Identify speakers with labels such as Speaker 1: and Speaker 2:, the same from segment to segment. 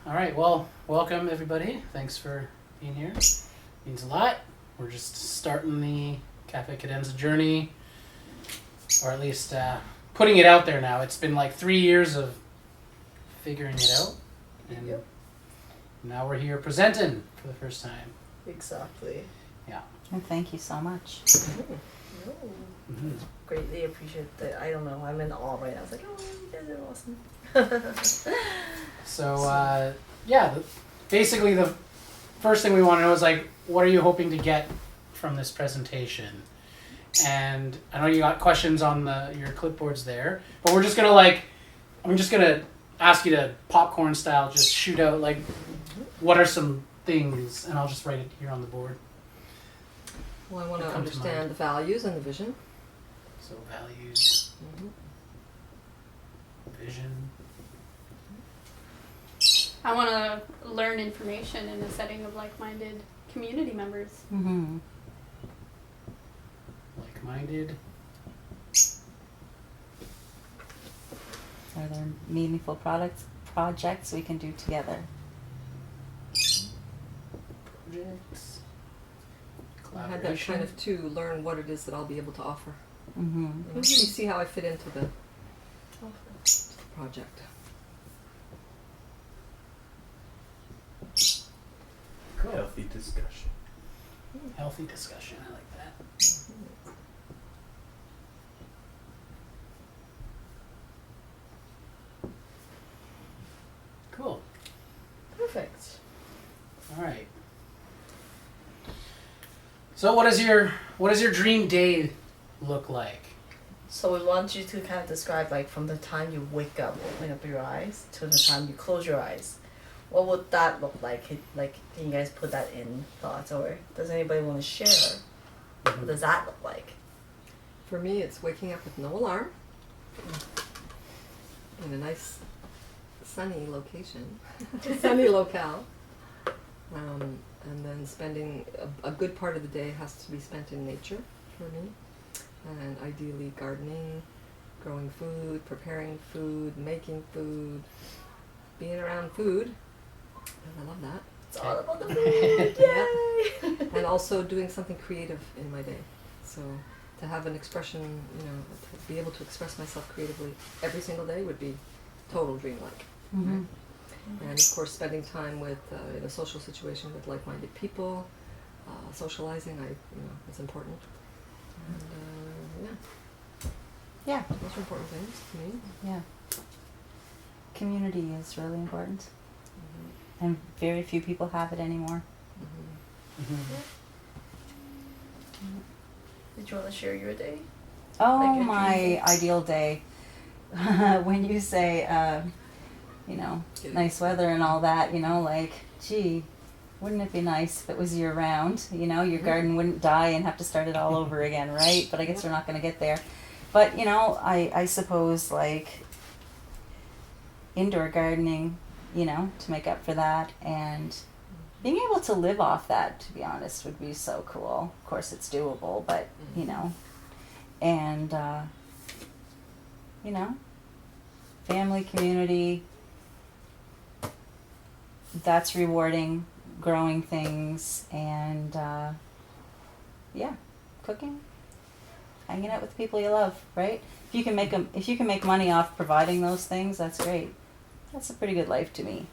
Speaker 1: All right. Well, welcome everybody. Thanks for being here. Means a lot. We're just starting the Cafe Cadenza journey, or at least putting it out there now. It's been like 3 years of figuring it out, and now we're here presenting for the first time.
Speaker 2: Exactly.
Speaker 1: Yeah.
Speaker 3: And thank you so much.
Speaker 2: No.
Speaker 1: Mm-hmm.
Speaker 2: Greatly appreciate that. I don't know. I'm in awe right now. I was like, oh, you guys are awesome.
Speaker 1: So basically the first thing we want to know is like, what are you hoping to get from this presentation? And I know you got questions on your clipboards there, but I'm just gonna ask you to popcorn style just shoot out like, what are some things, and I'll just write it here on the board.
Speaker 4: Well, I want to
Speaker 1: Come to
Speaker 4: understand
Speaker 1: mind.
Speaker 4: the values and the vision.
Speaker 1: So values, vision.
Speaker 5: I want to learn information in a setting of like-minded community members.
Speaker 3: Mm-hmm.
Speaker 1: Like-minded.
Speaker 3: Are there meaningful projects we can do together?
Speaker 1: Projects.
Speaker 4: I had that kind of to learn what it is that I'll be able to offer.
Speaker 3: Mm-hmm.
Speaker 4: You know, see how I fit into the project.
Speaker 1: Cool.
Speaker 6: Healthy discussion.
Speaker 1: Healthy discussion. I like that. Cool.
Speaker 2: Perfect.
Speaker 1: All right. So what does your dream day look like?
Speaker 2: So we want you to kind of describe like from the time you wake up, open up your eyes, to the time you close your eyes. What would that look like? Like, can you guys put that in thoughts, or does anybody want to share? What does that look like?
Speaker 4: For me, it's waking up with no alarm in a nice sunny location, sunny locale. And then spending a good part of the day has to be spent in nature for me. And ideally gardening, growing food, preparing food, making food, being around food. I love that.
Speaker 2: It's all about the food. Yay!
Speaker 4: And also doing something creative in my day. So to have an expression, to be able to express myself creatively every single day would be total dream-like.
Speaker 3: Mm-hmm.
Speaker 4: And of course, spending time with in a social situation with like-minded people, socializing, is important. And
Speaker 3: Yeah.
Speaker 4: those are important things to me.
Speaker 3: Yeah. Community is really important,
Speaker 4: Mm-hmm.
Speaker 3: and very few people have it anymore.
Speaker 4: Mm-hmm.
Speaker 2: Did you want to share your day?
Speaker 3: Oh,
Speaker 2: Like your
Speaker 3: my
Speaker 2: dream
Speaker 3: ideal day. When you say, nice weather and all that, like, gee, wouldn't it be nice if it was year round? Your garden wouldn't die and have to start it all over again, right? But I guess we're not going to get there. But, I suppose, like, indoor gardening, to make up for that, and being able to live off that, to be honest, would be so cool. Of course, it's doable, but, and, family, community, that's rewarding, growing things, and, cooking, hanging out with the people you love, right? If you can make money off providing those things, that's great. That's a pretty good life to me.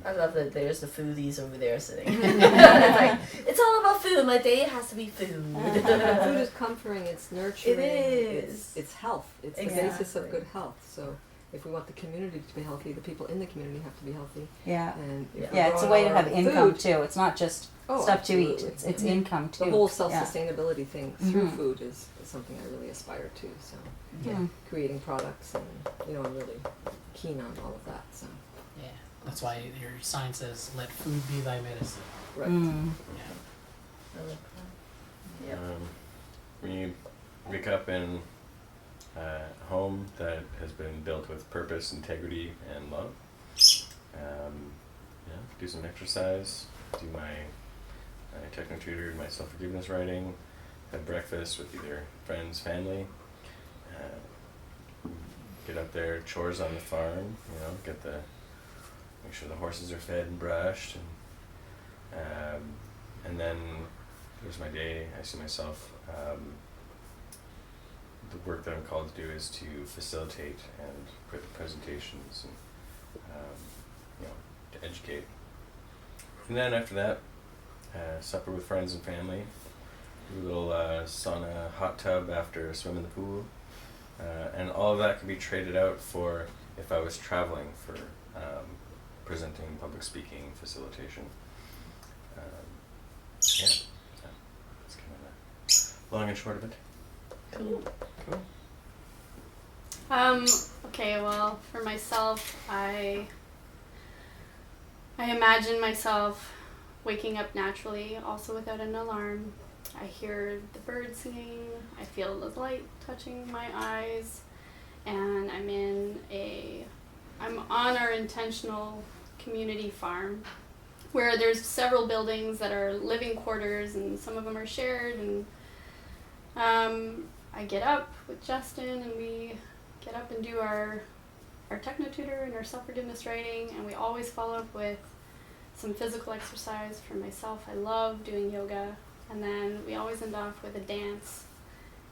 Speaker 2: I love that there's the foodies over there sitting. It's like, it's all about food. My day has to be food.
Speaker 4: Food is comforting, it's nurturing.
Speaker 2: It is.
Speaker 4: It's health. It's the
Speaker 2: Exactly.
Speaker 4: basis of good health. So if we want the community to be healthy, the people in the community have to be healthy.
Speaker 3: Yeah.
Speaker 4: And if
Speaker 3: Yeah,
Speaker 4: we're
Speaker 3: it's a
Speaker 4: growing
Speaker 3: way to
Speaker 4: our
Speaker 3: have
Speaker 4: own
Speaker 3: income
Speaker 4: food,
Speaker 3: too. It's not just
Speaker 4: Oh,
Speaker 3: stuff to eat.
Speaker 4: absolutely.
Speaker 3: It's income too.
Speaker 4: the whole
Speaker 3: Yeah.
Speaker 4: self-sustainability thing through
Speaker 3: Mhm.
Speaker 4: food is something I really aspire to. So
Speaker 3: Mm.
Speaker 4: creating products, and I'm really keen on all of that. So
Speaker 1: Yeah. That's why your sign says, "Let food be thy medicine."
Speaker 4: right.
Speaker 3: Mm.
Speaker 1: Yeah.
Speaker 2: I love that. Yep.
Speaker 6: When you wake up in a home that has been built with purpose, integrity, and love, do some exercise, do my techno-tutor, my self-forgiveness writing, have breakfast with either friends, family, get up there, chores on the farm, get the make sure the horses are fed and brushed, and then there's my day. I see myself. The work that I'm called to do is to facilitate and put presentations and to educate. And then after that, supper with friends and family. Do a little sauna, hot tub after a swim in the pool, and all of that can be traded out for if I was traveling for presenting, public speaking, facilitation. Yeah, that's kind of the long and short of it.
Speaker 2: Cool.
Speaker 6: Cool.
Speaker 5: Okay, well, for myself, I imagine myself waking up naturally, also without an alarm. I hear the birds singing, I feel the light touching my eyes, and I'm on our intentional community farm where there's several buildings that are living quarters and some of them are shared, and I get up with Justin and we get up and do our techno-tutor and our self-forgiveness writing, and we always follow up with some physical exercise. For myself, I love doing yoga, and then we always end off with a dance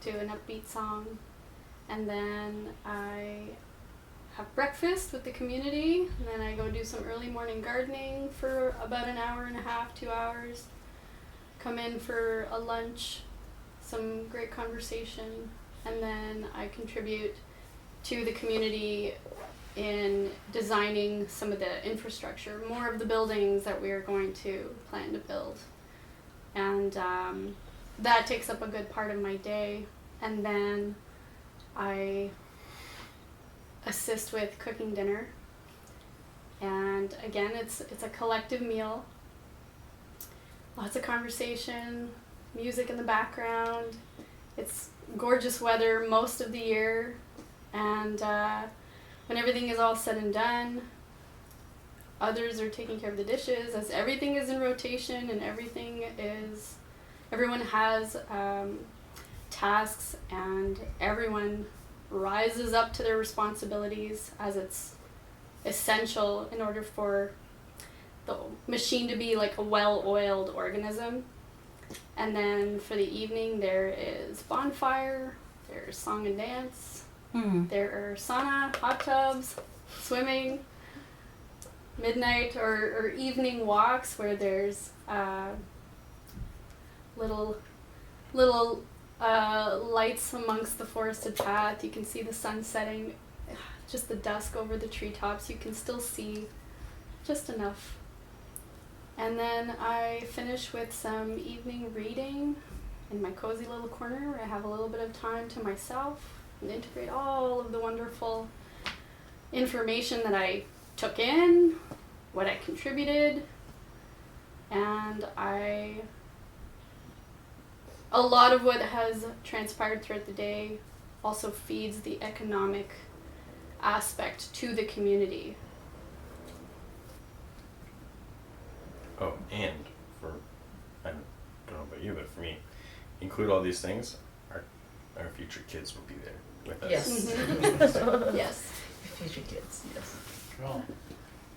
Speaker 5: to an upbeat song, and then I have breakfast with the community, and then I go do some early morning gardening for about an hour and a half, 2 hours, come in for a lunch, some great conversation, and then I contribute to the community in designing some of the infrastructure, more of the buildings that we are going to plan to build. And that takes up a good part of my day. And then I assist with cooking dinner. And again, it's a collective meal. Lots of conversation, music in the background. It's gorgeous weather most of the year. And when everything is all said and done, others are taking care of the dishes, as everything is in rotation and everyone has tasks, and everyone rises up to their responsibilities, as it's essential in order for the machine to be like a well-oiled organism. And then for the evening, there is bonfire, there's song and dance, there are sauna, hot tubs, swimming, midnight or evening walks where there's little lights amongst the forested path. You can see the sun setting, just the dusk over the treetops. You can still see just enough. And then I finish with some evening reading in my cozy little corner where I have a little bit of time to myself and integrate all of the wonderful information that I took in, what I contributed, and a lot of what has transpired throughout the day also feeds the economic aspect to the community.
Speaker 6: Oh, and I don't know about you, but for me, include all these things, our future kids will be there with us.
Speaker 2: Yes.
Speaker 5: Mm-hmm. Yes.
Speaker 2: Future kids, yes.
Speaker 1: Cool.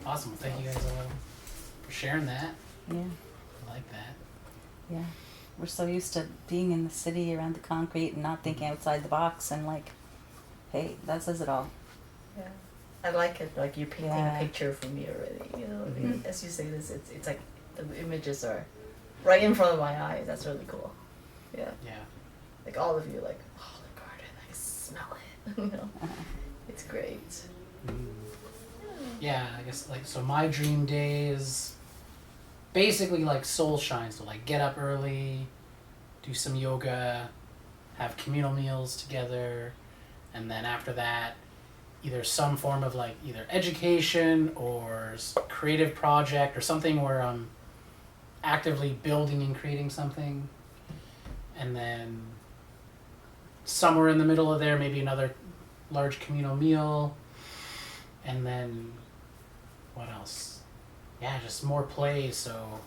Speaker 1: Awesome. Well, thank you guys all for sharing that.
Speaker 3: Yeah.
Speaker 1: I like that.
Speaker 3: Yeah. We're so used to being in the city around the concrete and not thinking outside the box, and hey, that says it all.
Speaker 2: Yeah. I like it, like you're painting
Speaker 3: Yeah.
Speaker 2: a picture for me already, you know.
Speaker 3: Mhm.
Speaker 2: As you say this, it's like the images are right in front of my eyes. That's really cool. Yeah.
Speaker 1: Yeah.
Speaker 2: Like all of you, like, oh, the garden, I can smell it. You know, it's great.
Speaker 1: Yeah, I guess so my dream day is basically like soul shine. So get up early, do some yoga, have communal meals together, and then after that, either some form of either education or creative project or something where I'm actively building and creating something. And then somewhere in the middle of there, maybe another large communal meal. And then what else? Yeah, just more play. So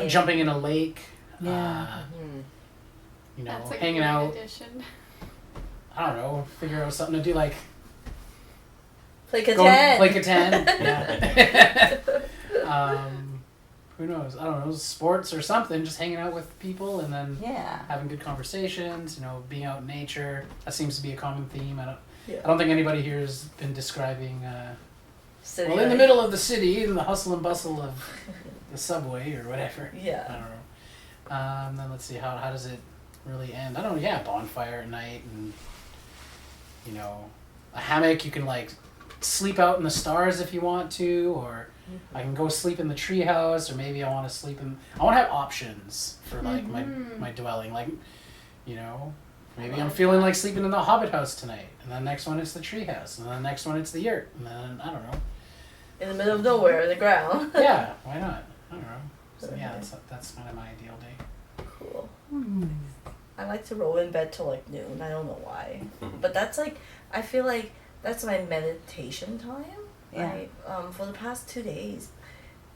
Speaker 1: jumping in a lake.
Speaker 3: Yeah.
Speaker 5: That's a
Speaker 1: hanging
Speaker 5: great
Speaker 1: out.
Speaker 5: addition.
Speaker 1: I don't know, figure out something to do
Speaker 2: Play
Speaker 1: go
Speaker 2: Catan.
Speaker 1: play Catan. Yeah. knows? I don't know, sports or something, just hanging out with people and then
Speaker 3: Yeah.
Speaker 1: having good conversations, you know, being out in nature. That seems to be a common theme. I
Speaker 2: Yeah.
Speaker 1: don't think anybody here has been describing,
Speaker 2: City
Speaker 1: well, in the
Speaker 2: life.
Speaker 1: middle of the city, in the hustle and bustle of the subway or whatever. I
Speaker 2: Yeah.
Speaker 1: don't know. Then let's see, how does it really end? I don't know, yeah, bonfire at night and, you know, a hammock. You can, like, sleep out in the stars if you want to, or I can go sleep in the treehouse, or maybe I want to sleep in. I want to have options for like my dwelling. Like, you know, maybe I'm feeling like sleeping in the Hobbit house tonight, and then next one it's the treehouse, and then the next one it's the yurt, and then I don't know.
Speaker 2: In the middle of nowhere, in the ground.
Speaker 1: Yeah, why not? I don't know. So yeah, that's kind of my ideal day.
Speaker 2: Cool.
Speaker 3: Hmm.
Speaker 2: I like to roll in bed till like noon. I don't know why, but that's like I feel like that's my meditation time.
Speaker 3: Yeah.
Speaker 2: For the past 2 days,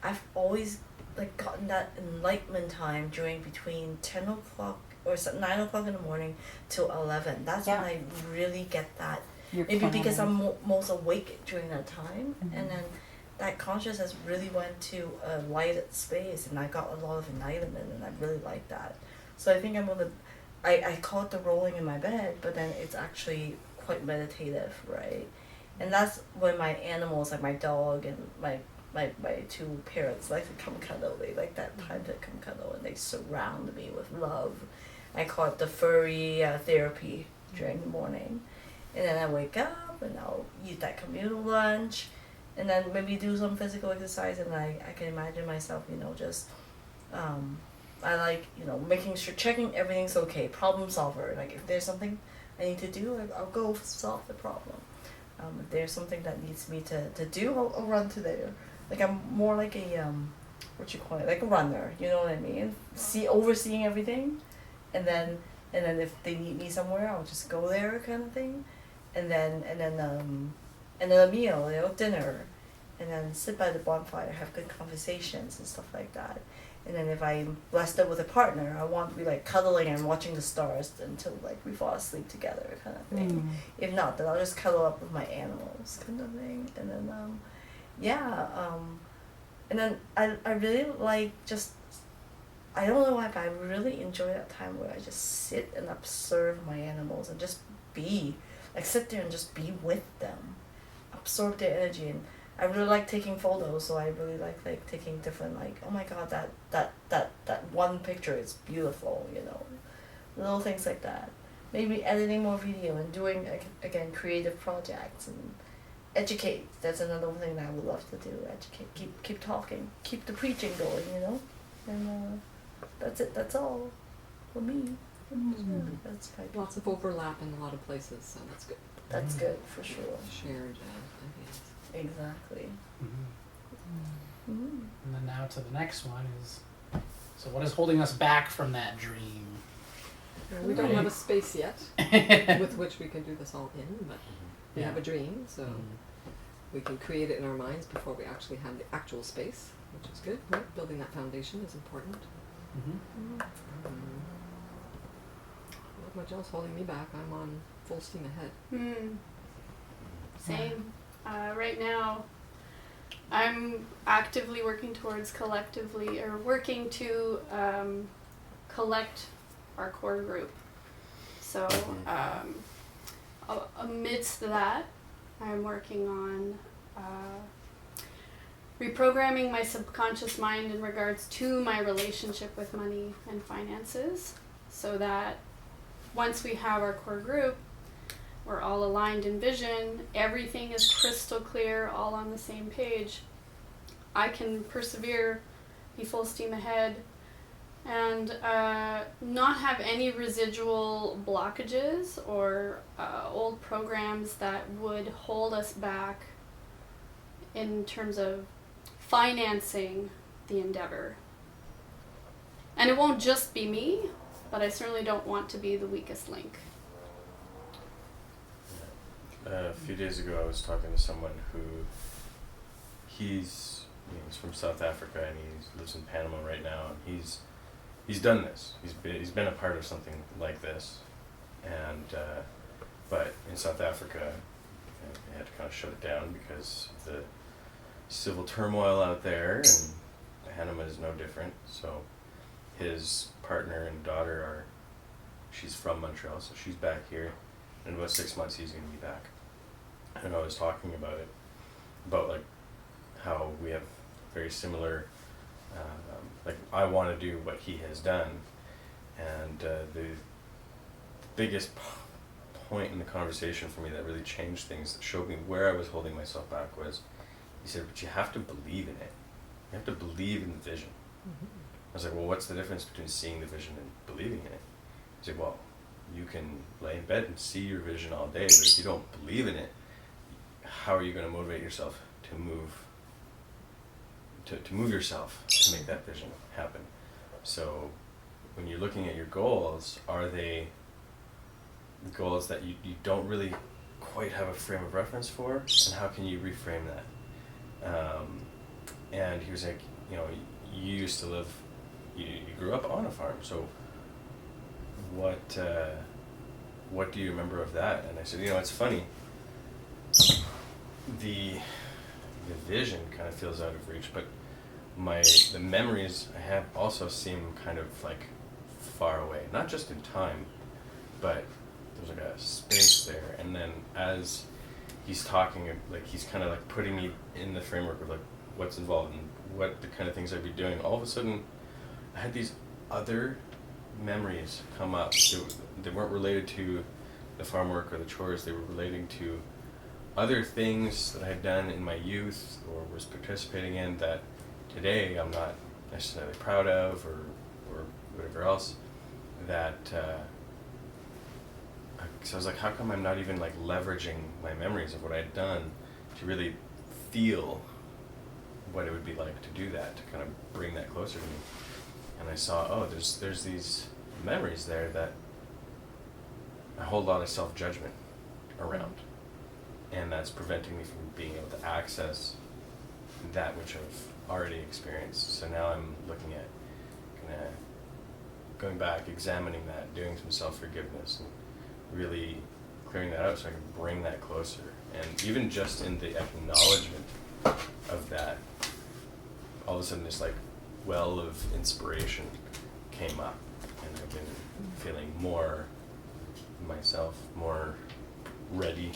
Speaker 2: I've always like gotten that enlightenment time during between 10 o'clock or 9 o'clock in the morning till 11. That's
Speaker 3: Yeah.
Speaker 2: when I really get that.
Speaker 3: You're
Speaker 2: Maybe because
Speaker 3: planning.
Speaker 2: I'm most awake during that time, and then that consciousness really went to a lighted space, and I got a lot of enlightenment, and I really like that. So I think I'm gonna. I call it the rolling in my bed, but then it's actually quite meditative, right? And that's when my animals, like my dog and my 2 parrots, like to come cuddle. They like that time to come cuddle, and they surround me with love. I call it the furry therapy during the morning. And then I wake up and I'll eat that communal lunch, and then maybe do some physical exercise, and I can imagine myself, you know, just I like, you know, making sure, checking everything's okay, problem solver. Like if there's something I need to do, I'll go solve the problem. If there's something that needs me to do, I'll run to there. Like I'm more like a what you call it, like a runner. You know what I mean? Overseeing everything, and then if they need me somewhere, I'll just go there, kind of thing. And then a meal, you know, dinner, and then sit by the bonfire, have good conversations and stuff like that. And then if I'm blessed up with a partner, I want to be like cuddling and watching the stars until like we fall asleep together, kind of thing. If not, then I'll just cuddle up with my animals, kind of thing. And then and then I really like just, I don't know why, but I really enjoy that time where I just sit and observe my animals and just be, like sit there and just be with them, absorb their energy. And I really like taking photos, so I really like taking different, like, oh my god, that one picture is beautiful, you know, little things like that. Maybe editing more video and doing, again, creative projects, and educate. That's another thing that I would love to do. Educate, keep talking, keep the preaching going, you know. And that's it. That's all for me. That's my
Speaker 4: Lots of overlap in a lot of places, so that's good.
Speaker 2: That's good for sure.
Speaker 4: Shared ideas.
Speaker 2: Exactly.
Speaker 1: And then now to the next one is, so what is holding us back from that dream?
Speaker 4: We don't
Speaker 1: Right.
Speaker 4: have a space yet with which we can do this all in, but we
Speaker 1: Yeah.
Speaker 4: have a dream, so we can create it in our minds before we actually have the actual space, which is good. Right? Building that foundation is important. Not much else holding me back. I'm on full steam ahead.
Speaker 5: Same. Right now, I'm actively working towards working to collect our core group. So amidst that, I'm working on reprogramming my subconscious mind in regards to my relationship with money and finances, so that once we have our core group, we're all aligned in vision, everything is crystal clear, all on the same page. I can persevere, be full steam ahead, and not have any residual blockages or old programs that would hold us back in terms of financing the endeavor. And it won't just be me, but I certainly don't want to be the weakest link.
Speaker 6: A few days ago, I was talking to someone who he's from South Africa, and he lives in Panama right now. And he's done this. He's been a part of something like this, and but in South Africa, they had to kind of shut it down because of the civil turmoil out there, Panama is no different. So his partner and daughter she's from Montreal, so she's back here. In about 6 months, he's going to be back. And I was talking about it, about like how we have very similar, like I want to do what he has done. And the biggest point in the conversation for me that really changed things, that showed me where I was holding myself back, was he said, but you have to believe in it. You have to believe in the vision.
Speaker 4: Mm-hmm.
Speaker 6: I was like, well, what's the difference between seeing the vision and believing in it? He said, well, you can lay in bed and see your vision all day, but if you don't believe in it, how are you going to motivate yourself to move yourself to make that vision happen? So when you're looking at your goals, are they goals that you don't really quite have a frame of reference for, and how can you reframe that? And he was like, you know, you used to live, you grew up on a farm, so what do you remember of that? And I said, you know, it's funny, the vision kind of feels out of reach, but the memories I have also seem kind of like far away, not just in time, but there's like a space there. And then as he's talking, like he's kind of like putting me in the framework of like what's involved and what the kind of things I'd be doing. All of a sudden, I had these other memories come up. They weren't related to the farm work or the chores. They were relating to other things that I had done in my youth or was participating in that today I'm not necessarily proud of, or whatever else. That so I was like, how come I'm not even like leveraging my memories of what I had done to really feel what it would be like to do that, to kind of bring that closer to me? And I saw, oh, there's these memories there that I hold a lot of self-judgment around, and that's preventing me from being able to access that which I've already experienced. So now I'm looking at kind of going back, examining that, doing some self-forgiveness, and really clearing that out so I can bring that closer. And even just in the acknowledgement of that, all of a sudden this like well of inspiration came up, and I've been feeling more myself, more ready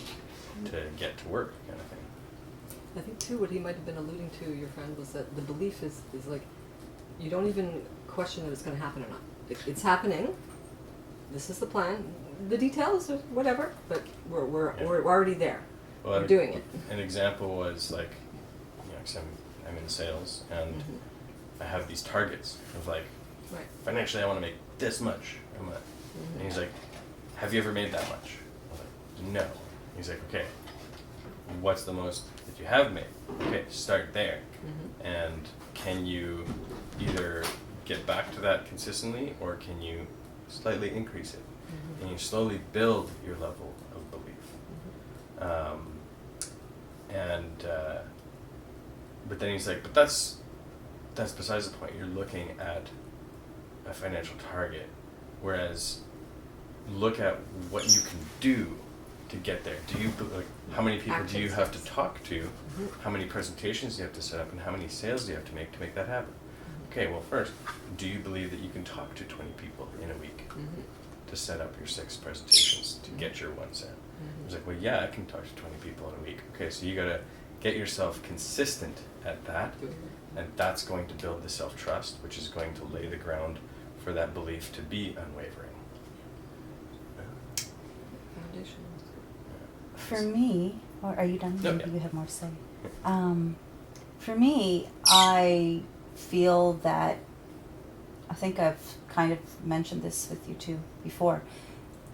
Speaker 6: to get to work, kind of thing.
Speaker 4: I think too what he might have been alluding to, your friend, was that the belief is like, you don't even question if it's going to happen or not. It's happening. This is the plan. The details or whatever, but we're already there.
Speaker 6: Well,
Speaker 4: we're doing it.
Speaker 6: An example was like, you know, 'cause I'm in sales, and I have these targets of like,
Speaker 4: Right.
Speaker 6: financially I want to make this much a month. And he's like, have you ever made that much? I was like, no. He's like, okay, what's the most that you have made? Okay, start there. And can you either get back to that consistently, or can you slightly increase it? And you slowly build your level of belief. But then he's like, but that's besides the point. You're looking at a financial target, whereas look at what you can do to get there. Do you like, how many people do you have to talk to? How many presentations do you have to set up, and how many sales do you have to make that happen? Okay, well, first, do you believe that you can talk to 20 people in a week to set up your 6 presentations to get your 1 cent? I was like, well, yeah, I can talk to 20 people in a week. Okay, so you gotta get yourself consistent at that, and that's going to build the self-trust, which is going to lay the ground for that belief to be unwavering.
Speaker 4: Foundation.
Speaker 3: For me, or are you done?
Speaker 6: No,
Speaker 3: Maybe
Speaker 6: yeah.
Speaker 3: you have more to say. For me, I feel that, I think I've kind of mentioned this with you too before,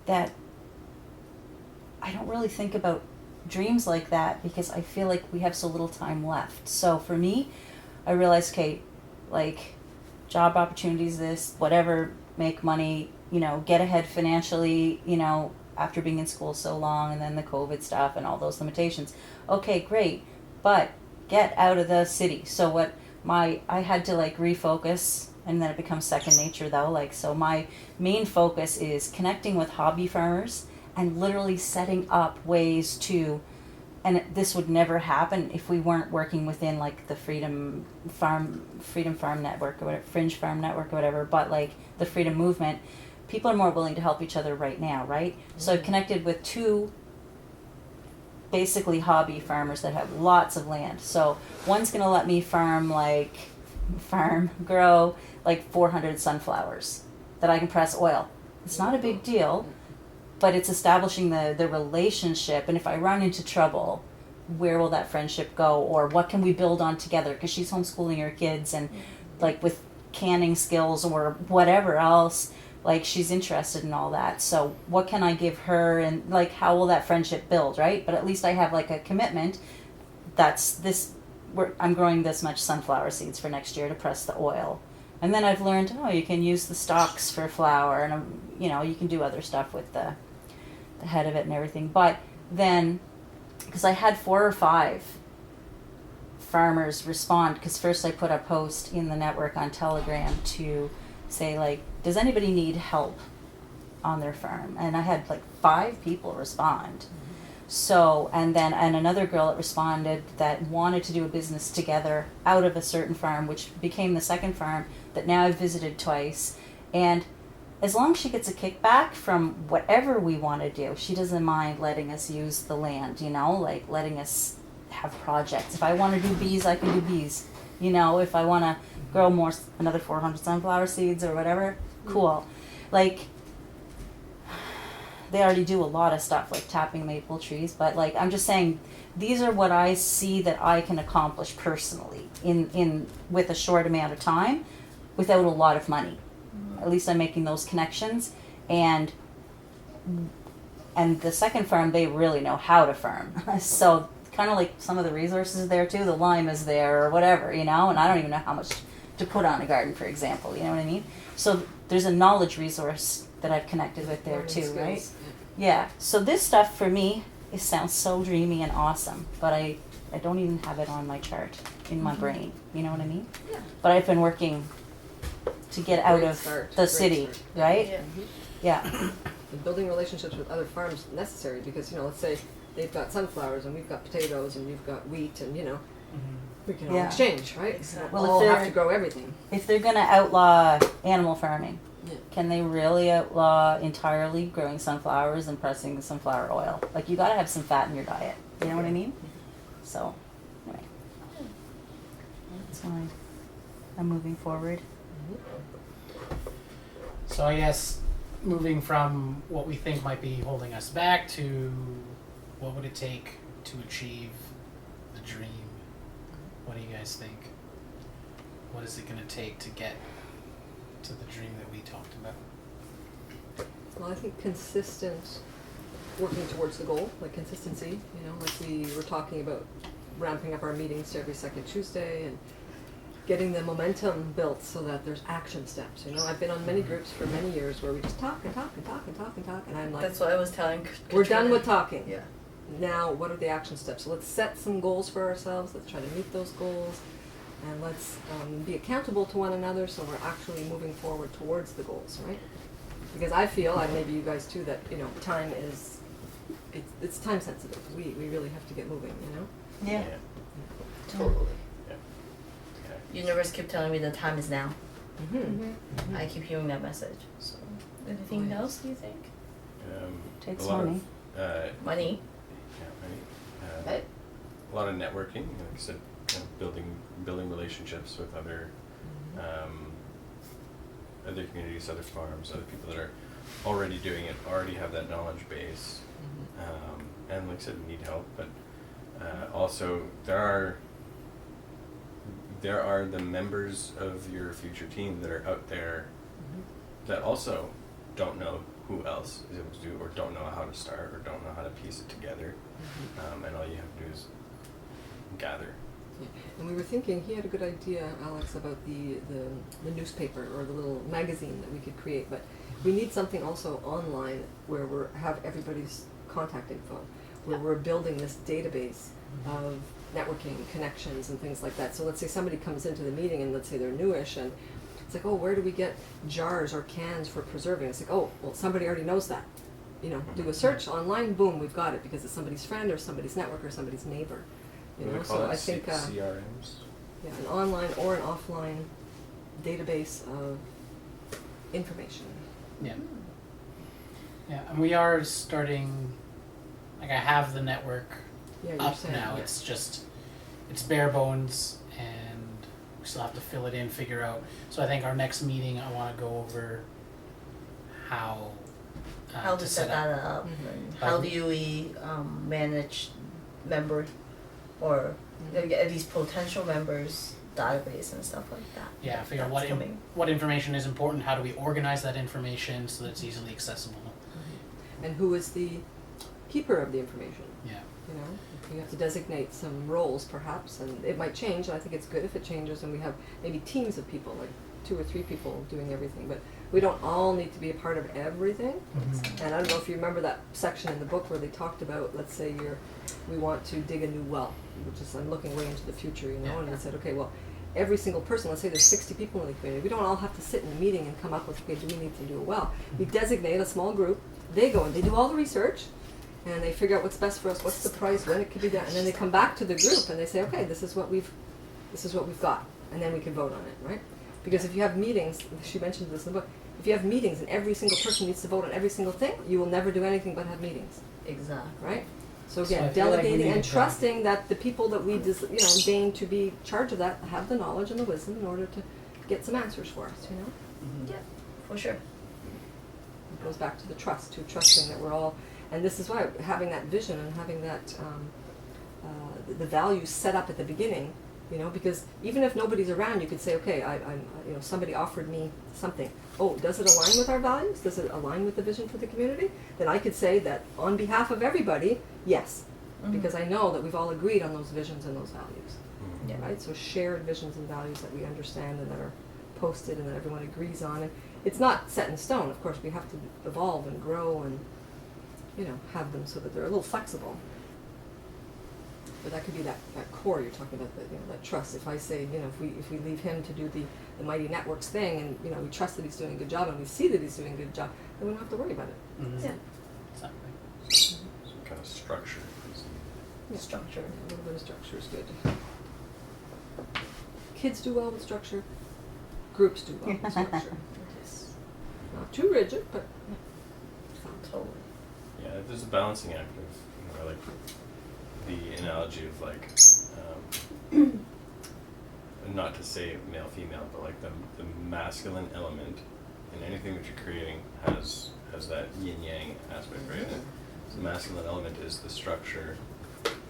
Speaker 3: that I don't really think about dreams like that because I feel like we have so little time left. So for me, I realized, okay, like job opportunities, this, whatever, make money, you know, get ahead financially, you know, after being in school so long, and then the COVID stuff and all those limitations. Okay, great, but get out of the city. So I had to like refocus, and then it becomes second nature though. Like, so my main focus is connecting with hobby farmers and literally setting up ways to and this would never happen if we weren't working within like the Freedom Farm Network or whatever, Fringe Farm Network or whatever, but like the Freedom Movement, people are more willing to help each other right now, right? So I've connected with 2 basically hobby farmers that have lots of land. So one's gonna let me grow like 400 sunflowers that I can press oil. It's not a big deal, but it's establishing the relationship, and if I run into trouble, where will that friendship go, or what can we build on together? Because she's homeschooling her kids, and like with canning skills or whatever else, like she's interested in all that. So what can I give her, and like how will that friendship build, right? But at least I have like a commitment. That's this. I'm growing this much sunflower seeds for next year to press the oil. And then I've learned, you can use the stalks for flour, and you can do other stuff with the head of it and everything. But then, because I had 4 or 5 farmers respond, because first I put a post in the network on Telegram to say like, does anybody need help on their farm? And I had like 5 people respond. So, and another girl that responded that wanted to do a business together out of a certain farm, which became the second farm that now I've visited twice. And as long as she gets a kickback from whatever we want to do, she doesn't mind letting us use the land, like letting us have projects. If I want to do bees, I can do bees. If I want to grow another 400 sunflower seeds or whatever, cool. Like, they already do a lot of stuff like tapping maple trees, but like I'm just saying, these are what I see that I can accomplish personally in with a short amount of time, without a lot of money. At least I'm making those connections, and the second farm, they really know how to farm. So kind of like some of the resources there too. The lime is there or whatever, and I don't even know how much to put on a garden, for example. You know what I mean? So there's a knowledge resource that I've connected with there too, skills. Right? Yeah. So this stuff for me, it sounds so dreamy and awesome, but I don't even have it on my chart in my brain. You know what I mean?
Speaker 4: Yeah.
Speaker 3: But I've been working to get out of the city, right?
Speaker 2: Yeah.
Speaker 3: Yeah.
Speaker 4: And building relationships with other farms necessary, because let's say they've got sunflowers and we've got potatoes and you've got wheat, and we can all exchange, right?
Speaker 2: Exactly.
Speaker 4: Well, all have to grow everything.
Speaker 3: If they're gonna outlaw animal farming,
Speaker 4: Yeah.
Speaker 3: can they really outlaw entirely growing sunflowers and pressing sunflower oil? Like, you gotta have some fat in your diet. You know what I mean? So, anyway, that's why I'm moving forward.
Speaker 1: So I guess moving from what we think might be holding us back to what would it take to achieve the dream? What do you guys think? What is it going to take to get to the dream that we talked about?
Speaker 4: Well, I think consistent working towards the goal, like consistency, like we were talking about ramping up our meetings to every second Tuesday and getting the momentum built so that there's action steps. I've been on many groups for many years where we just talk and talk and talk and talk and talk, and I'm like,
Speaker 2: That's what I was telling
Speaker 4: we're
Speaker 2: Katrina.
Speaker 4: done with talking.
Speaker 2: Yeah.
Speaker 4: Now, what are the action steps? So let's set some goals for ourselves. Let's try to meet those goals, and let's be accountable to one another so we're actually moving forward towards the goals, right? Because I feel, and maybe you guys too, that time is it's time sensitive. We really have to get moving.
Speaker 3: Yeah.
Speaker 2: Totally.
Speaker 6: Yeah.
Speaker 2: Universe keep telling me the time is now.
Speaker 4: Mm-hmm.
Speaker 2: I keep hearing that message. So, anything else do you think?
Speaker 3: Takes
Speaker 6: a lot
Speaker 3: money.
Speaker 6: Of,
Speaker 2: Money.
Speaker 6: yeah, money. A lot of networking, like I said, building relationships with other communities, other farms, other people that are already doing it, already have that knowledge base, and like I said, need help. But also there are the members of your future team that are out there that also don't know who else is able to do, or don't know how to start, or don't know how to piece it together, and all you have to do is gather.
Speaker 4: Yeah. And we were thinking, he had a good idea, Alex, about the newspaper or the little magazine that we could create, but we need something also online where we have everybody's contact info, where we're building this database of networking, connections, and things like that. So let's say somebody comes into the meeting and let's say they're newish, and it's like, oh, where do we get jars or cans for preserving? It's like, oh, well, somebody already knows that. do a search online, boom, we've got it because it's somebody's friend or somebody's network or somebody's neighbor. You
Speaker 6: What do
Speaker 4: know,
Speaker 6: we call
Speaker 4: so
Speaker 6: it?
Speaker 4: I think
Speaker 6: CRMs.
Speaker 4: yeah, an online or an offline database of information.
Speaker 1: Yeah. Yeah, and we are starting. Like I have the network
Speaker 4: Yeah, you're
Speaker 1: up
Speaker 4: saying
Speaker 1: now.
Speaker 4: yeah.
Speaker 1: It's bare bones, and we still have to fill it in, figure out. So I think our next meeting, I want to go over how
Speaker 2: How to set
Speaker 1: up.
Speaker 2: that up,
Speaker 4: Mhm.
Speaker 2: and how do we manage member or at least potential members database and stuff like that.
Speaker 1: Yeah, figure out
Speaker 2: That's
Speaker 1: what
Speaker 2: coming.
Speaker 1: what information is important. How do we organize that information so that it's easily accessible?
Speaker 4: And who is the keeper of the information?
Speaker 1: Yeah.
Speaker 4: You know, you have to designate some roles perhaps, and it might change. And I think it's good if it changes, and we have maybe teams of people, like 2 or 3 people doing everything. But we don't all need to be a part of everything. And I don't know if you remember that section in the book where they talked about, let's say we want to dig a new well, which is, I'm looking way into the future, you know, and they said, okay, well, every single person, let's say there's 60 people in the community, we don't all have to sit in a meeting and come up with, okay, do we need to do a well? We designate a small group, they go and they do all the research, and they figure out what's best for us, what's the price, when it could be done, and then they come back to the group and they say, okay, this is what we've got, and then we can vote on it, right? Because if you have meetings, she mentioned this in the book, if you have meetings and every single person needs to vote on every single thing, you will never do anything but have meetings,
Speaker 2: Exactly.
Speaker 4: right? So
Speaker 1: So I
Speaker 4: again,
Speaker 1: feel like we
Speaker 4: delegating
Speaker 1: need
Speaker 4: and
Speaker 1: to-
Speaker 4: trusting that the people that we deign to be in charge of that have the knowledge and the wisdom in order to get some answers for us, you know?
Speaker 2: Yeah, for sure.
Speaker 4: It goes back to the trust, to trusting that we're all, and this is why having that vision and having that, the values set up at the beginning, you know, because even if nobody's around, you could say, okay, I'm somebody offered me something. Oh, does it align with our values? Does it align with the vision for the community? Then I could say that on behalf of everybody, yes, because I know that we've all agreed on those visions and those values,
Speaker 2: Yeah.
Speaker 4: right? So shared visions and values that we understand and that are posted and that everyone agrees on. And it's not set in stone. Of course, we have to evolve and grow and, you know, have them so that they're a little flexible. But that could be that core you're talking about, that, you know, that trust. If I say, you know, if we leave him to do the Mighty Networks thing, and you know, we trust that he's doing a good job, and we see that he's doing a good job, then we don't have to worry about it.
Speaker 1: Mm-hmm.
Speaker 2: Yeah.
Speaker 1: Exactly.
Speaker 6: Some kind of structure.
Speaker 4: Yeah.
Speaker 2: Structure.
Speaker 4: A little bit of structure is good. Kids do well with structure. Groups do well with structure.
Speaker 2: Yes.
Speaker 4: Not too rigid, but
Speaker 2: Totally.
Speaker 6: Yeah, there's a balancing act of, you know, like the analogy of like, not to say male female, but like the masculine element in anything that you're creating has that yin yang aspect, right? And the masculine element is the structure,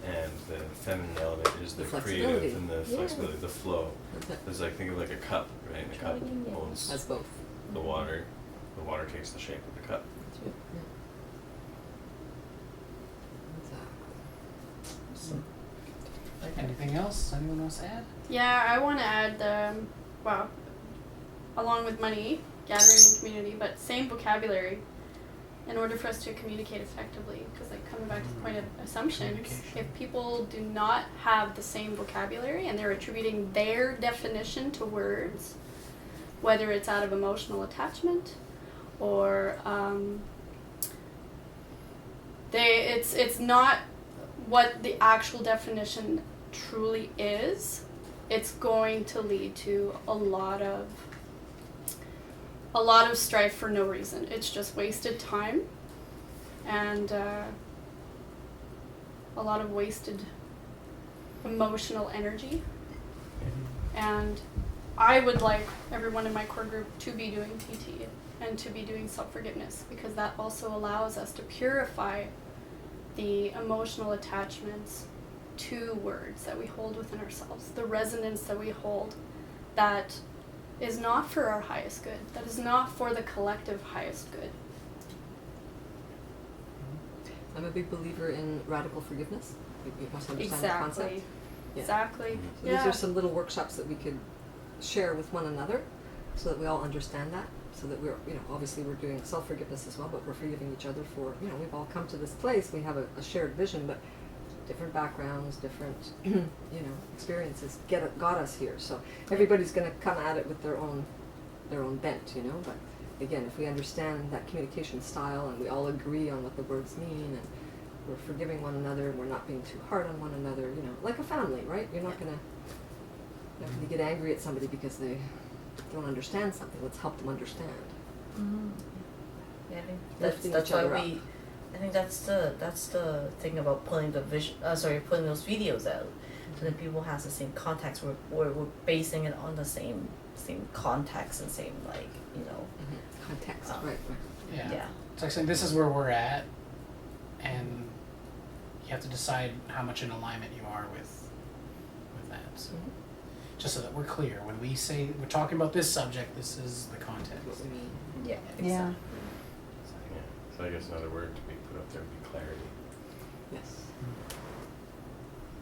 Speaker 6: and the feminine element is the
Speaker 4: flexibility.
Speaker 6: creative and the
Speaker 4: Yeah.
Speaker 6: flexibility, the flow.
Speaker 4: that's it.
Speaker 6: It's like, think of like a cup, right? The cup
Speaker 2: Yin yang.
Speaker 6: holds
Speaker 4: Has both.
Speaker 6: the water. The water takes the shape of the cup.
Speaker 4: That's right. Yeah. Exactly.
Speaker 1: Anything else? Anyone else add?
Speaker 5: Yeah, I want to add along with money, gathering and community, but same vocabulary in order for us to communicate effectively. Because like coming back to the point of assumptions,
Speaker 1: Communication.
Speaker 5: if people do not have the same vocabulary and they're attributing their definition to words, whether it's out of emotional attachment or it's not what the actual definition truly is, it's going to lead to a lot of strife for no reason. It's just wasted time and a lot of wasted emotional energy. And I would like everyone in my core group to be doing PT and to be doing self-forgiveness, because that also allows us to purify the emotional attachments to words that we hold within ourselves, the resonance that we hold that is not for our highest good, that is not for the collective highest good.
Speaker 4: I'm a big believer in radical forgiveness. You must understand the concept.
Speaker 5: Exactly.
Speaker 4: Yeah.
Speaker 5: Exactly.
Speaker 4: So
Speaker 5: Yeah.
Speaker 4: these are some little workshops that we could share with one another so that we all understand that, so that we're, you know, obviously we're doing self-forgiveness as well, but we're forgiving each other for, you know, we've all come to this place, we have a shared vision, but different backgrounds, different, you know, experiences got us here. So everybody's going to come at it with their own bent, you know, but again, if we understand that communication style and we all agree on what the words mean and we're forgiving one another and we're not being too hard on one another, you know, like a family, right? You're not gonna get angry at somebody because they don't understand something. Let's help them understand.
Speaker 2: Mm-hmm. Yeah, I think
Speaker 4: Lifting
Speaker 2: that's
Speaker 4: each
Speaker 2: why
Speaker 4: other
Speaker 2: we. I think that's the thing about putting the putting those videos out, so that people has the same context. We're basing it on the same context and same, like, you know.
Speaker 4: Context,
Speaker 2: Um,
Speaker 4: right.
Speaker 1: Yeah. It's like saying this is where we're at, and you have to decide how much in alignment you are with that. So just so that we're clear, when we say we're talking about this subject, this is the context.
Speaker 4: What we mean.
Speaker 2: Yeah.
Speaker 3: Yeah.
Speaker 6: So I guess another word to be put up there would be clarity.
Speaker 4: Yes.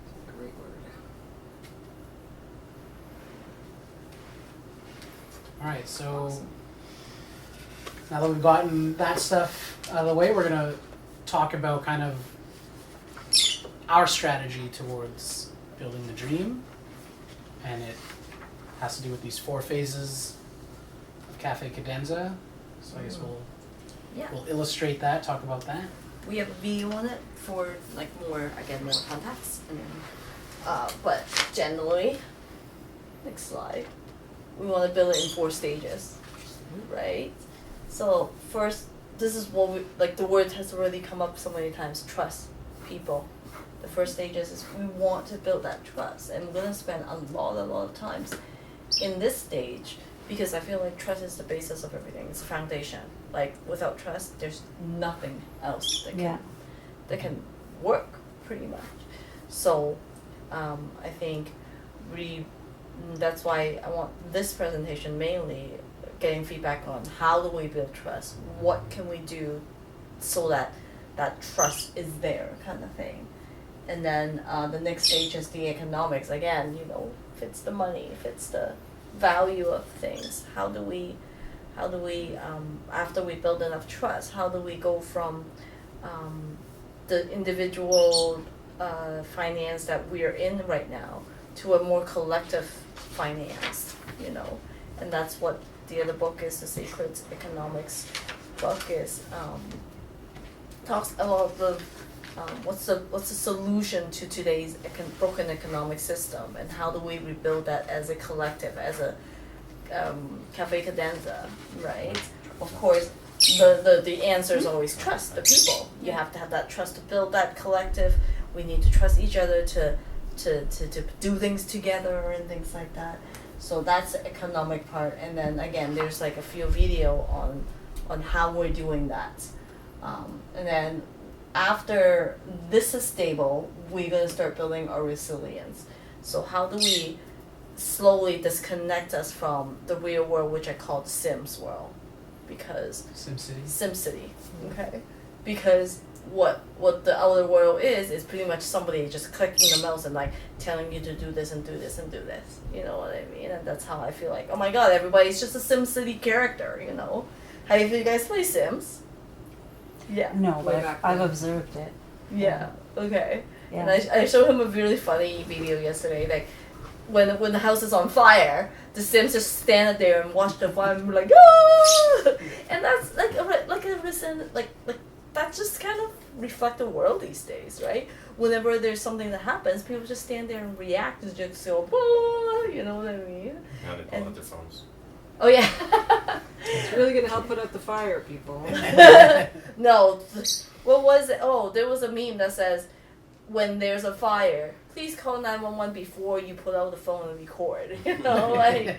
Speaker 4: It's a great word.
Speaker 1: All right, so
Speaker 2: Awesome.
Speaker 1: now that we've gotten that stuff out of the way, we're gonna talk about kind of our strategy towards building the dream, and it has to do with these 4 phases of Cafe Cadenza. So I guess
Speaker 2: Yeah.
Speaker 1: we'll illustrate that, talk about that.
Speaker 2: We have a video on it for like more context, and but generally, next slide, we want to build it in 4 stages, right? So first, this is what we like. The word has already come up so many times. Trust people. The first stage is we want to build that trust, and we're gonna spend a lot of times in this stage because I feel like trust is the basis of everything. It's the foundation. Like without trust, there's nothing else that can work pretty much. So I think that's why I want this presentation mainly getting feedback on how do we build trust, what can we do so that that trust is there, kind of thing. And then the next stage is the economics. Again, you know, if it's the money, if it's the value of things, how do we after we build enough trust, how do we go from the individual finance that we are in right now to a more collective finance, you know? And that's what the other book is, the Sacred Economics book is, talks about the what's the solution to today's broken economic system, and how do we rebuild that as a collective, as a Cafe Cadenza, right? Of course, the answer is always trust the people. You have to have that trust to build that collective. We need to trust each other to do things together and things like that. So that's the economic part. And then again, there's like a few video on how we're doing that. And then after this is stable, we're gonna start building our resilience. So how do we slowly disconnect us from the real world, which I call the Sims world? Because SimCity, okay? Because what the outer world is pretty much somebody just clicking the mouse and like telling you to do this and do this and do this. You know what I mean? And that's how I feel like, oh my god, everybody's just a SimCity character, you know? How do you guys play Sims? Yeah.
Speaker 3: No,
Speaker 4: Way
Speaker 3: but
Speaker 4: back
Speaker 3: I've
Speaker 4: then.
Speaker 3: observed it.
Speaker 2: Yeah. Okay.
Speaker 3: Yeah.
Speaker 2: And I showed him a really funny video yesterday. Like when the house is on fire, the Sims just stand there and watch the fire and be like, ah! And that's like that just kind of reflect the world these days, right? Whenever there's something that happens, people just stand there and react and just go, ah! You know what I mean?
Speaker 6: Now they pull out their phones.
Speaker 2: Oh yeah.
Speaker 4: It's really going to help put out the fire, people.
Speaker 2: No, what was it? Oh, there was a meme that says, when there's a fire, please call 911 before you put out the phone and record. You know, like,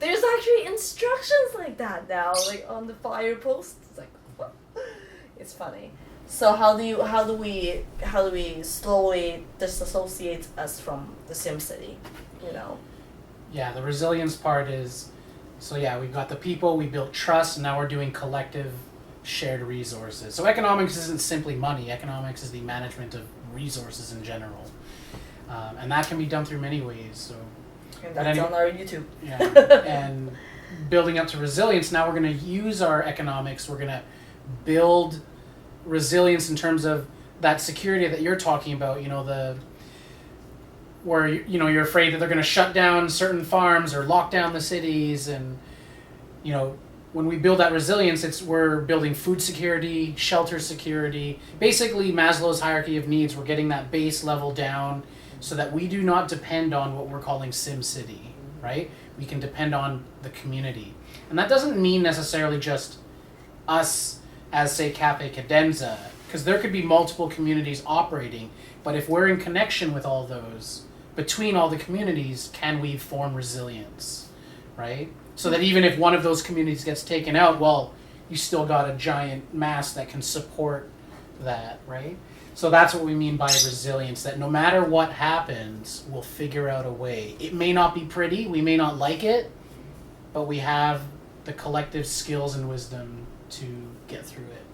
Speaker 2: there's actually instructions like that now, like on the fire post. It's like, what? It's funny. So how do we slowly disassociate us from the SimCity, you know?
Speaker 1: Yeah, the resilience part is, so yeah, we've got the people, we built trust, and now we're doing collective shared resources. So economics isn't simply money, economics is the management of resources in general. And that can be done through many ways. So
Speaker 2: And that's on our YouTube.
Speaker 1: yeah, and building up to resilience, now we're going to use our economics, we're going to build resilience in terms of that security that you're talking about, you know, where you know you're afraid that they're going to shut down certain farms or lock down the cities, and you know when we build that resilience, we're building food security, shelter security, basically Maslow's hierarchy of needs. We're getting that base level down so that we do not depend on what we're calling Sim City, right? We can depend on the community. And that doesn't mean necessarily just us as, say, Cafe Cadenza, because there could be multiple communities operating, but if we're in connection with all those, between all the communities, can we form resilience, right? So that even if one of those communities gets taken out, well, you still got a giant mass that can support that, right? So that's what we mean by resilience, that no matter what happens, we'll figure out a way. It may not be pretty, we may not like it, but we have the collective skills and wisdom to get through it.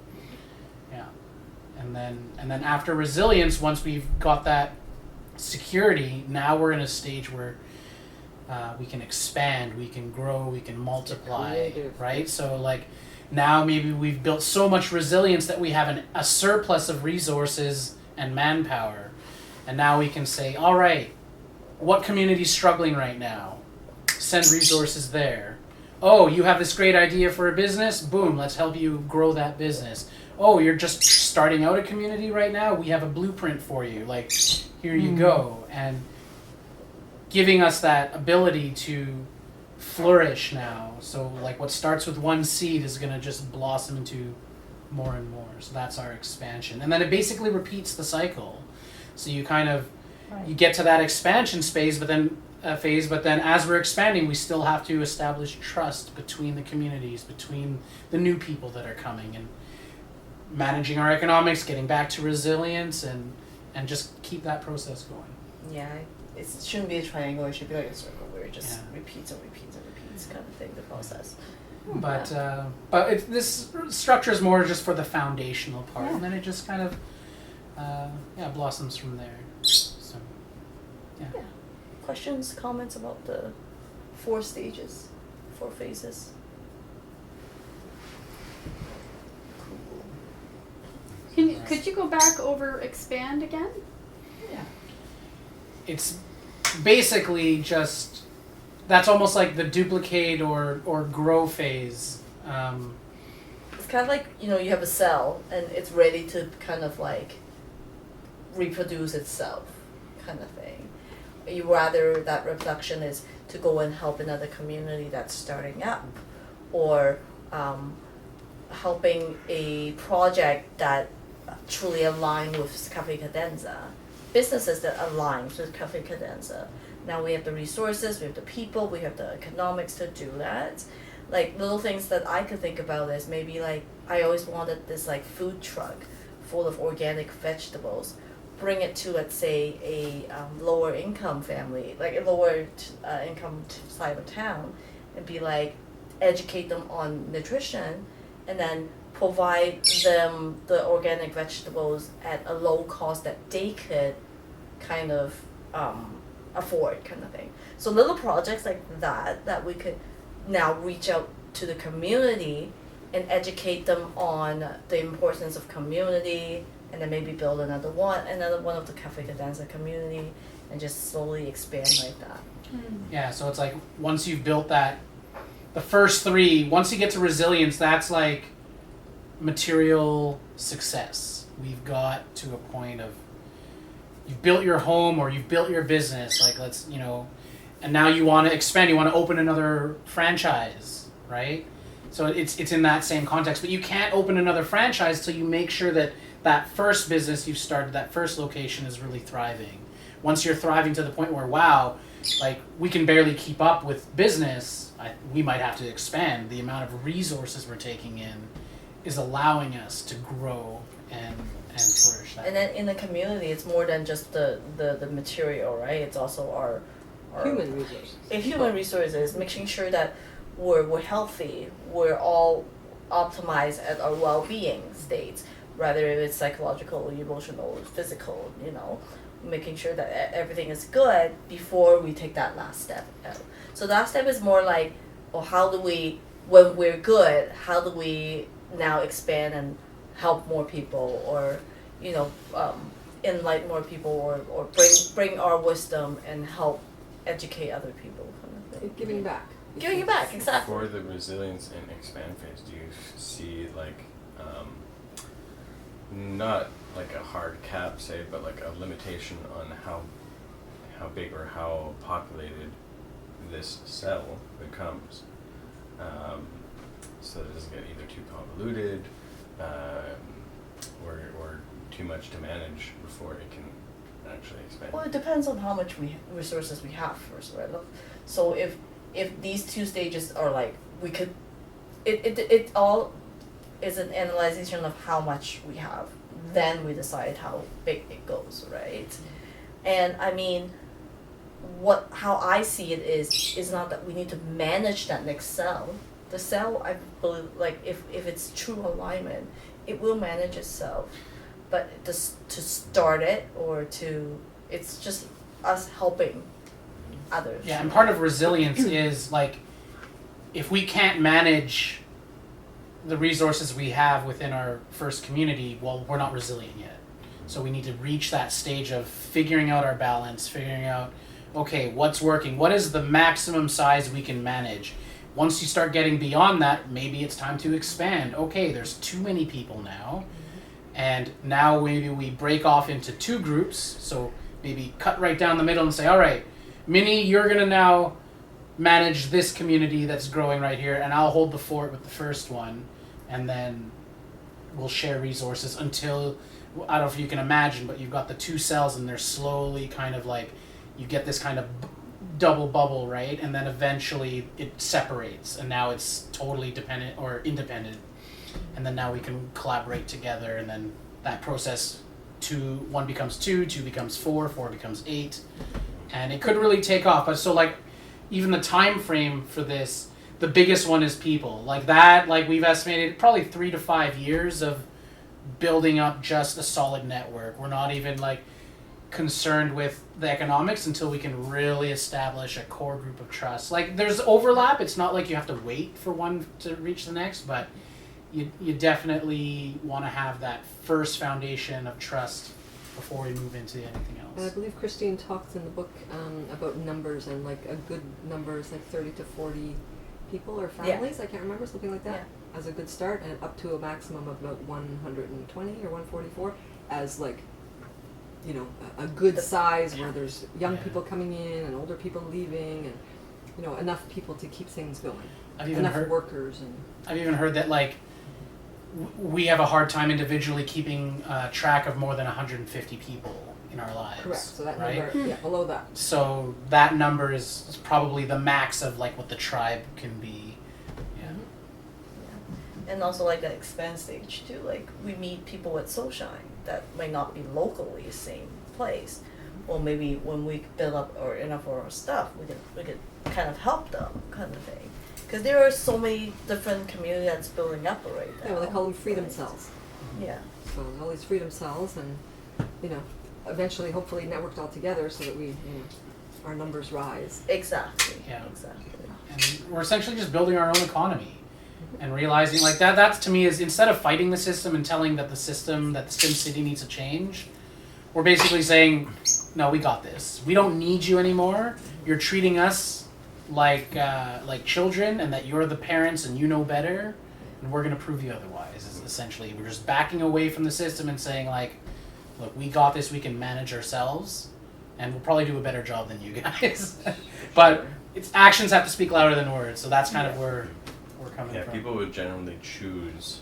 Speaker 1: Yeah. And then after resilience, once we've got that security, now we're in a stage where we can expand, we can grow, we can multiply,
Speaker 4: Creative.
Speaker 1: right? So like now maybe we've built so much resilience that we have a surplus of resources and manpower. And now we can say, all right, what community's struggling right now? Send resources there. Oh, you have this great idea for a business? Boom, let's help you grow that business. Oh, you're just starting out a community right now? We have a blueprint for you. Like, here you go. And giving us that ability to flourish now. So like what starts with one seed is going to just blossom into more and more. So that's our expansion. And then it basically repeats the cycle. So you kind of, you get to that expansion phase, but then as we're expanding, we still have to establish trust between the communities, between the new people that are coming, and managing our economics, getting back to resilience, and just keep that process going.
Speaker 2: Yeah, it shouldn't be a triangle. It should be like a circle where it just repeats and repeats and repeats, kind of thing. The process.
Speaker 1: But this structure is more just for the foundational part, and then it just kind of blossoms from there. So yeah.
Speaker 2: Questions, comments about the 4 stages, 4 phases? Cool.
Speaker 5: Could you go back over expand again?
Speaker 1: Yeah. It's basically just, that's almost like the duplicate or grow phase.
Speaker 2: It's kind of like, you have a cell and it's ready to kind of like reproduce itself, kind of thing. You rather that reproduction is to go and help another community that's starting up, or helping a project that truly align with Cafe Cadenza, businesses that align with Cafe Cadenza. Now we have the resources, we have the people, we have the economics to do that. Like little things that I could think about is maybe like I always wanted this like food truck full of organic vegetables. Bring it to, let's say, a lower income family, like a lower income side of town, and be like, educate them on nutrition, and then provide them the organic vegetables at a low cost that they could kind of afford, kind of thing. So little projects like that we could now reach out to the community and educate them on the importance of community, and then maybe build another one of the Cafe Cadenza community, and just slowly expand like that.
Speaker 1: Yeah, so it's like once you've built that, the first 3, once you get to resilience, that's like material success. We've got to a point of, you've built your home or you've built your business, like let's, and now you want to expand, you want to open another franchise, right? So it's in that same context, but you can't open another franchise till you make sure that first business you started, that first location is really thriving. Once you're thriving to the point where, wow, like we can barely keep up with business, we might have to expand. The amount of resources we're taking in is allowing us to grow and flourish.
Speaker 2: And then in the community, it's more than just the material, right? It's also our
Speaker 4: Human resources.
Speaker 2: Human resources, making sure that we're healthy, we're all optimized at our well-being states, rather if it's psychological, emotional, physical, making sure that everything is good before we take that last step out. So that step is more like, how do we, when we're good, how do we now expand and help more people, or enlighten more people, or bring our wisdom and help educate other people, kind of thing.
Speaker 4: Giving back.
Speaker 2: giving it back, exactly.
Speaker 6: For the resilience and expand phase, do you see like not like a hard cap, say, but like a limitation on how big or how populated this cell becomes, so that it doesn't get either too convoluted or too much to manage before it can actually expand?
Speaker 2: Well, it depends on how much resources we have first, right? Look, so if these two stages are like, we could, it all is an analyzation of how much we have. Then we decide how big it goes, right? And I mean, how I see it is not that we need to manage that next cell. The cell, I believe, like if it's true alignment, it will manage itself. But just to start it it's just us helping others.
Speaker 1: Yeah, and part of resilience is like, if we can't manage the resources we have within our first community, well, we're not resilient yet. So we need to reach that stage of figuring out our balance, figuring out, okay, what's working, what is the maximum size we can manage. Once you start getting beyond that, maybe it's time to expand. Okay, there's too many people now. And now maybe we break off into two groups. So maybe cut right down the middle and say, all right, Minnie, you're going to now manage this community that's growing right here, and I'll hold the fort with the first one. And then we'll share resources until, I don't know if you can imagine, but you've got the two cells and they're slowly kind of like, you get this kind of double bubble, right? And then eventually it separates, and now it's totally dependent or independent. And then now we can collaborate together, and then that process, 1 becomes 2, 2 becomes 4, 4 becomes 8, and it could really take off. But so like, even the time frame for this, the biggest one is people. Like that, like we've estimated probably 3 to 5 years of building up just a solid network. We're not even like concerned with the economics until we can really establish a core group of trust. Like there's overlap. It's not like you have to wait for one to reach the next, but you definitely want to have that first foundation of trust before we move into anything else.
Speaker 4: And I believe Christine talks in the book about numbers, and like a good number is like 30 to 40 people or families, I can't remember, something like that, as a good start, and up to a maximum of about 120 or 144 as like, you know, a good size where there's young people coming in and older people leaving, and you know, enough people to keep things going.
Speaker 1: I've even
Speaker 4: enough
Speaker 1: heard
Speaker 4: workers, and
Speaker 1: I've even heard that like we have a hard time individually keeping track of more than 150 people in our lives.
Speaker 4: correct. So that
Speaker 1: right?
Speaker 4: number, below that.
Speaker 1: So that number is probably the max of like what the tribe can be. Yeah.
Speaker 2: And also like the expand stage too. Like we meet people at Soulshine that may not be locally the same place. Or maybe when we build up or enough of our stuff, we could kind of help them, kind of thing. Because there are so many different communities that's building up right now.
Speaker 4: Yeah, well, they call them freedom cells.
Speaker 2: Yeah.
Speaker 4: So there's all these freedom cells, and you know, eventually, hopefully, networked all together so that we, you know, our numbers rise.
Speaker 2: Exactly.
Speaker 1: Yeah.
Speaker 2: Exactly.
Speaker 1: And we're essentially just building our own economy and realizing like that's to me is, instead of fighting the system and telling that the system, that the Sim City needs to change, we're basically saying, no, we got this. We don't need you anymore. You're treating us like children, and that you're the parents and you know better, and we're going to prove you otherwise. Is essentially, we're just backing away from the system and saying like, look, we got this, we can manage ourselves, and we'll probably do a better job than you guys. But it's actions have to speak louder than words, so that's kind of where we're coming from.
Speaker 6: People would generally choose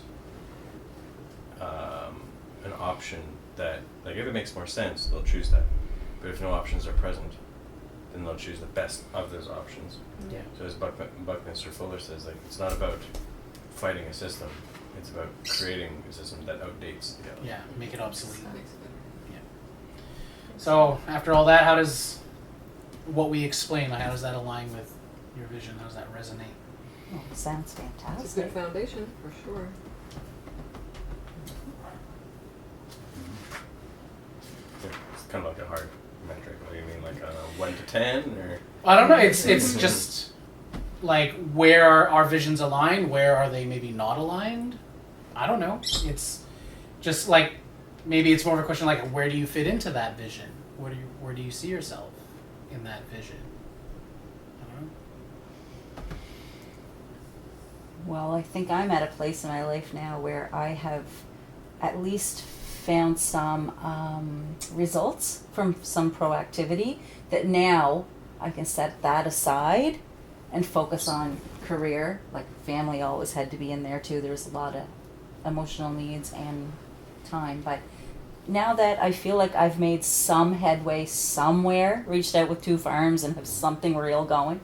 Speaker 6: an option that, like, if it makes more sense, they'll choose that. But if no options are present, then they'll choose the best of those options.
Speaker 1: Yeah.
Speaker 6: So as Buckminster Fuller says, like, it's not about fighting a system, it's about creating a system that outdates the other.
Speaker 1: Yeah, make it obsolete.
Speaker 4: That makes it better.
Speaker 1: So after all that, how does what we explain, how does that align with your vision? How does that resonate?
Speaker 3: Oh, sounds
Speaker 4: It's a
Speaker 3: fantastic.
Speaker 4: good foundation for sure.
Speaker 6: It's kind of like a hard metric. What do you mean, like 1 to 10, or?
Speaker 1: I don't know. It's just like, where are our visions aligned? Where are they maybe not aligned? I don't know. It's just like, maybe it's more of a question like, where do you fit into that vision? Where do you see yourself in that vision? I don't know.
Speaker 3: Well, I think I'm at a place in my life now where I have at least found some results from some proactivity that now I can set that aside and focus on career. Like family always had to be in there too. There's a lot of emotional needs and time. But now that I feel like I've made some headway somewhere, reached out with 2 farms and have something real going,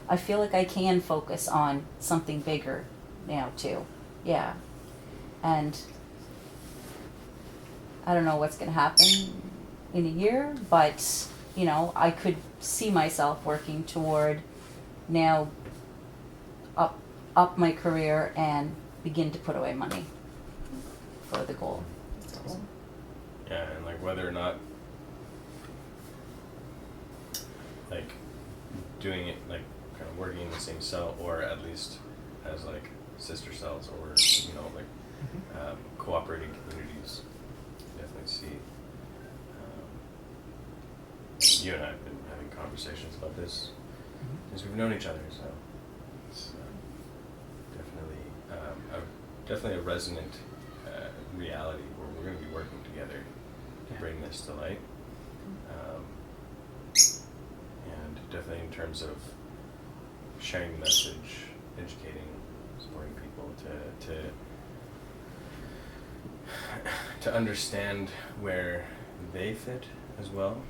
Speaker 3: I feel like I can focus on something bigger now too. Yeah. And I don't know what's going to happen in a year, but you know, I could see myself working toward now up my career and begin to put away money for the goal. So,
Speaker 6: Yeah, and like whether or not like doing it like kind of working in the same cell or at least as like sister cells or you know like cooperating communities. Definitely see. You and I have been having conversations about this since we've known each other, so it's definitely a resonant reality where we're going to be working together to bring this to light. And definitely in terms of sharing the message, educating, supporting people to understand where they fit as well.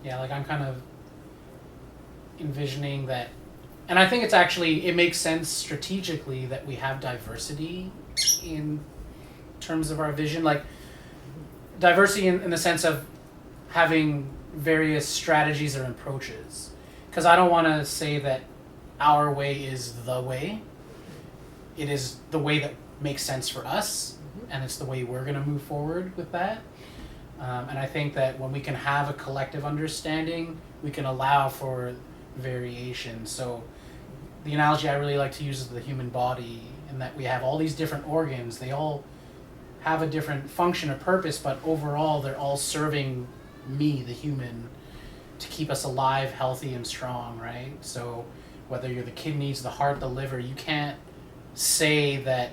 Speaker 1: Yeah, like I'm kind of envisioning that, and I think it's actually, it makes sense strategically that we have diversity in terms of our vision. Like diversity in the sense of having various strategies or approaches. Because I don't want to say that our way is the way. It is the way that makes sense for us, and it's the way we're going to move forward with that. And I think that when we can have a collective understanding, we can allow for variation. So the analogy I really like to use is the human body, in that we have all these different organs. They all have a different function or purpose, but overall they're all serving me, the human, to keep us alive, healthy, and strong, right? So whether you're the kidneys, the heart, the liver, you can't say that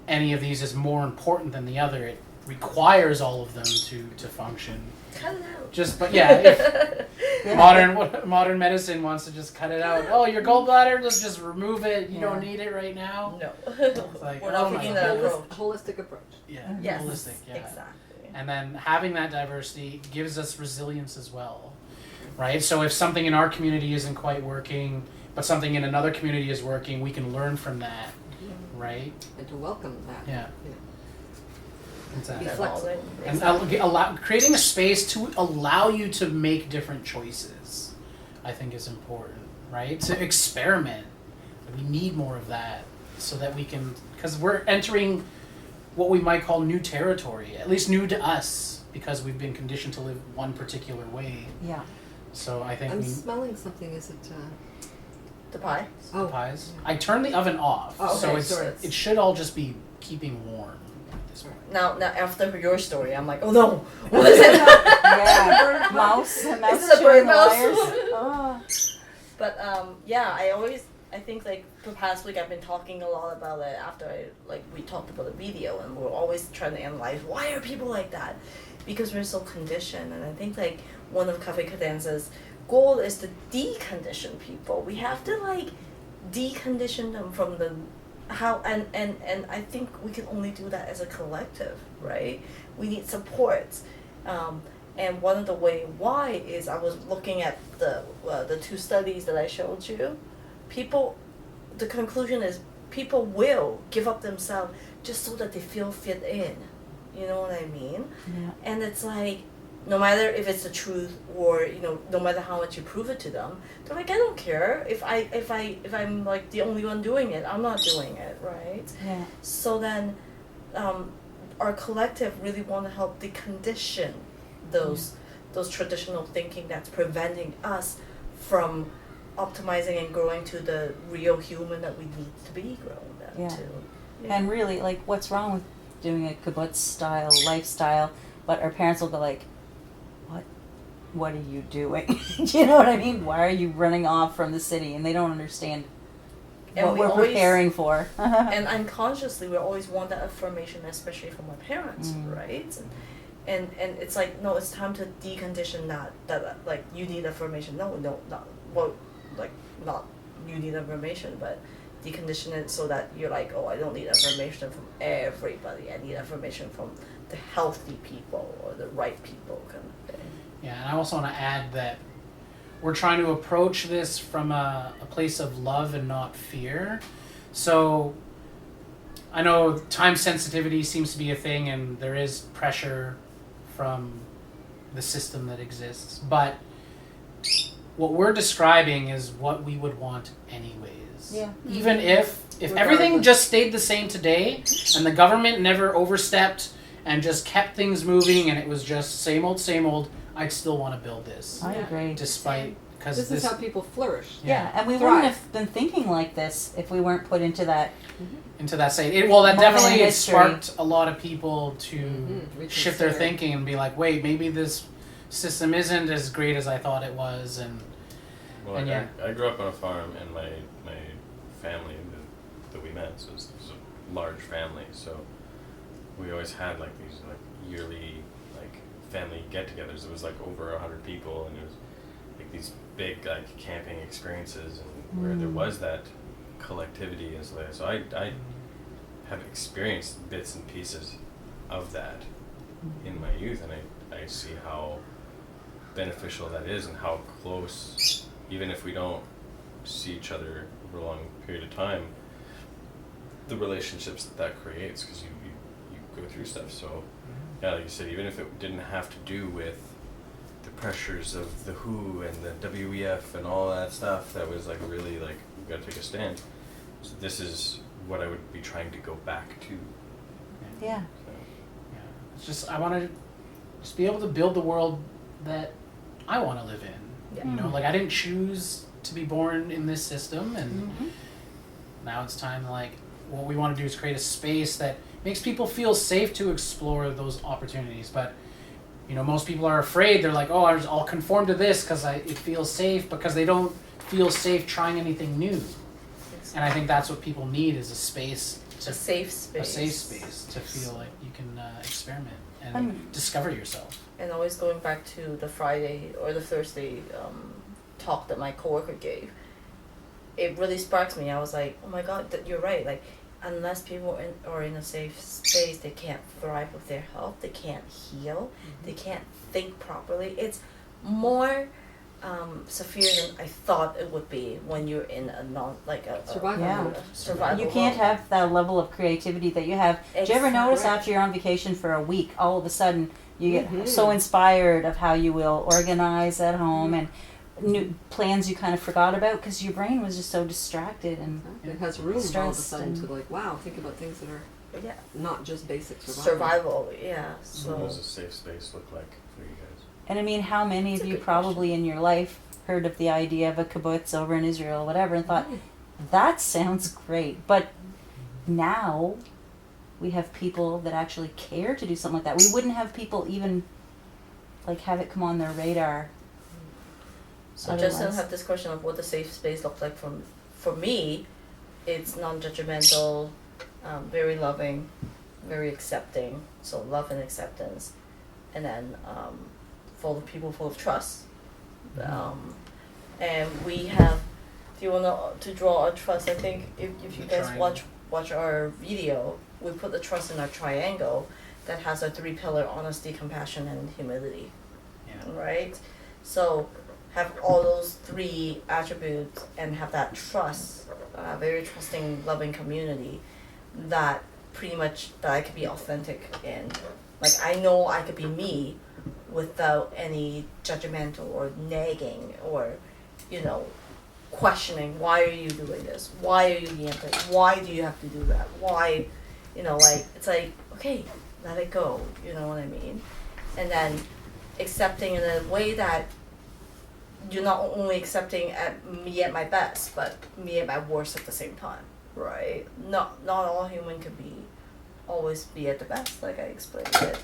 Speaker 1: any of these is more important than the other. It requires all of them to function.
Speaker 2: Cut it out.
Speaker 1: But if modern medicine wants to just cut it out. Oh, your gallbladder, let's just remove it. You don't need it right now.
Speaker 2: No.
Speaker 1: It's like,
Speaker 2: We're not taking that approach.
Speaker 4: Holistic approach.
Speaker 1: Yeah,
Speaker 2: Yes,
Speaker 1: holistic. Yeah.
Speaker 2: exactly.
Speaker 1: And then having that diversity gives us resilience as well, right? So if something in our community isn't quite working, but something in another community is working, we can learn from that, right?
Speaker 4: And to welcome that.
Speaker 1: Yeah. Exactly.
Speaker 4: Be flexible.
Speaker 1: And creating a space to allow you to make different choices, I think is important, right? To experiment. We need more of that so that we can, because we're entering what we might call new territory, at least new to us, because we've been conditioned to live one particular way.
Speaker 3: yeah.
Speaker 1: So I think
Speaker 4: I'm smelling something. Is it?
Speaker 2: The pie?
Speaker 4: Oh,
Speaker 1: pies. I turned the oven off,
Speaker 4: Oh,
Speaker 1: so
Speaker 4: okay,
Speaker 1: it's
Speaker 4: sorry.
Speaker 1: it should all just be keeping warm at this point.
Speaker 2: Now after your story, I'm like, oh no, what is it?
Speaker 3: Yeah. Mouse
Speaker 2: Is it a
Speaker 3: chewing
Speaker 2: bird mouse?
Speaker 3: wires. Oh.
Speaker 2: But yeah, I think like the past week I've been talking a lot about it after we talked about the video, and we're always trying to analyze why are people like that, because we're so conditioned. And I think like one of Cafe Cadenza's goal is to decondition people. We have to decondition them from the how and I think we can only do that as a collective, right? We need support. And one of the why is I was looking at the 2 studies that I showed you. The conclusion is people will give up themselves just so that they feel fit in. You know what I mean?
Speaker 3: Yeah.
Speaker 2: And it's like, no matter if it's the truth or no matter how much you prove it to them, they're like, I don't care if I'm like the only one doing it. I'm not doing it, right?
Speaker 3: Yeah.
Speaker 2: So then, our collective really want to help decondition those traditional thinking that's preventing us from optimizing and growing to the real human that we need to be grown to. Yeah.
Speaker 3: And really, what's wrong with doing a kibbutz style lifestyle? But our parents will go like, what? what are you doing? Do you know what I mean? Why are you running off from the city? And they don't understand
Speaker 2: And
Speaker 3: what
Speaker 2: we
Speaker 3: we're
Speaker 2: always-
Speaker 3: preparing for.
Speaker 2: And unconsciously, we always want that affirmation, especially from our parents, right? And it's like, no, it's time to decondition that like you need affirmation. No, not well, like not you need affirmation, but decondition it so that you're like, oh, I don't need affirmation from everybody. I need affirmation from the healthy people or the right people, kind of thing.
Speaker 1: Yeah, and I also want to add that we're trying to approach this from a place of love and not fear. So I know time sensitivity seems to be a thing, and there is pressure from the system that exists. But what we're describing is what we would want anyways.
Speaker 3: Yeah.
Speaker 1: Even if everything
Speaker 4: Regardless.
Speaker 1: just stayed the same today, and the government never overstepped and just kept things moving, and it was just same old, I'd still want to build this.
Speaker 3: I agree.
Speaker 1: Despite, because
Speaker 4: This is how people flourish.
Speaker 3: Yeah, and we
Speaker 4: Thrive.
Speaker 3: wouldn't have been thinking like this if we weren't put into that.
Speaker 1: into that state. Well, that
Speaker 3: Moment in
Speaker 1: definitely
Speaker 3: history.
Speaker 1: sparked a lot of people to
Speaker 4: Mhm.
Speaker 1: shift their
Speaker 4: Reconsider.
Speaker 1: thinking and be like, wait, maybe this system isn't as great as I thought it was, and
Speaker 6: Well,
Speaker 1: And
Speaker 6: I grew up on a farm, and my family that we met, so it was a large family, so we always had like these like yearly like family get-togethers. It was like over 100 people, and it was like these big like camping experiences, and where there was that collectivity and stuff like that. So I have experienced bits and pieces of that in my youth, and I see how beneficial that is, and how close, even if we don't see each other over a long period of time, the relationships that creates, because you go through stuff. So yeah, like you said, even if it didn't have to do with the pressures of the WHO and the WEF and all that stuff, that was like really like, we gotta take a stand. So this is what I would be trying to go back to.
Speaker 3: Yeah.
Speaker 6: So.
Speaker 1: yeah, it's just I want to just be able to build the world that I want to live in.
Speaker 2: Yeah.
Speaker 1: You know, like I didn't choose to be born in this system, and
Speaker 3: Mm-hmm.
Speaker 1: now it's time to like what we want to do is create a space that makes people feel safe to explore those opportunities. But you know, most people are afraid. They're like, oh, I'll conform to this because it feels safe, because they don't feel safe trying anything new. And I think that's what people need, is a space
Speaker 2: A safe space.
Speaker 1: a safe space to feel like you can experiment and discover yourself.
Speaker 2: And always going back to the Friday or the Thursday talk that my coworker gave, it really sparked me. I was like, oh my God, you're right. Like, unless people are in a safe space, they can't thrive with their health. They can't heal. They can't think properly. It's more severe than I thought it would be when you're in a
Speaker 4: Survival
Speaker 3: Yeah.
Speaker 4: mode.
Speaker 2: survival
Speaker 3: You can't
Speaker 2: mode.
Speaker 3: have that level of creativity that you have. Do you ever notice
Speaker 2: Correct.
Speaker 3: after you're on vacation for a week, all of a sudden you get so inspired of how you will organize at home and new plans you kind of forgot about because your brain was just so distracted and
Speaker 4: It has room all of a
Speaker 3: Stressed
Speaker 4: sudden
Speaker 3: and-
Speaker 4: to like, wow, think about things that are
Speaker 2: Yeah,
Speaker 4: not just basic survival.
Speaker 2: survival. Yeah.
Speaker 6: What
Speaker 2: So
Speaker 6: does a safe space look like for you guys?
Speaker 3: And I mean, how many
Speaker 2: That's
Speaker 3: of
Speaker 2: a
Speaker 3: you
Speaker 2: good
Speaker 3: probably in your life heard of the idea of a kibbutz over in Israel, whatever, and thought, that sounds great. But now we have people that actually care to do something like that. We wouldn't have people even like have it come on their radar.
Speaker 2: So Justin
Speaker 3: Otherwise-
Speaker 2: had this question of what the safe space looks like for me. It's non-judgmental, very loving, very accepting. So love and acceptance, and then full of people, full of trust. And we have. Do you want to draw a trust? I think if you
Speaker 1: The
Speaker 2: guys
Speaker 1: triangle.
Speaker 2: watch our video, we put the trust in our triangle that has a 3-pillar: honesty, compassion, and humility.
Speaker 1: Yeah.
Speaker 2: Right? So have all those 3 attributes and have that trust, very trusting, loving community that pretty much that I could be authentic in. Like I know I could be me without any judgmental or nagging or, questioning, why are you doing this? Why are you the anti? Why do you have to do that? Why, it's like, okay, let it go, you know what I mean? And then accepting in a way that you're not only accepting at me at my best, but me at my worst at the same time, right? Not all human can always be at the best, like I explained it,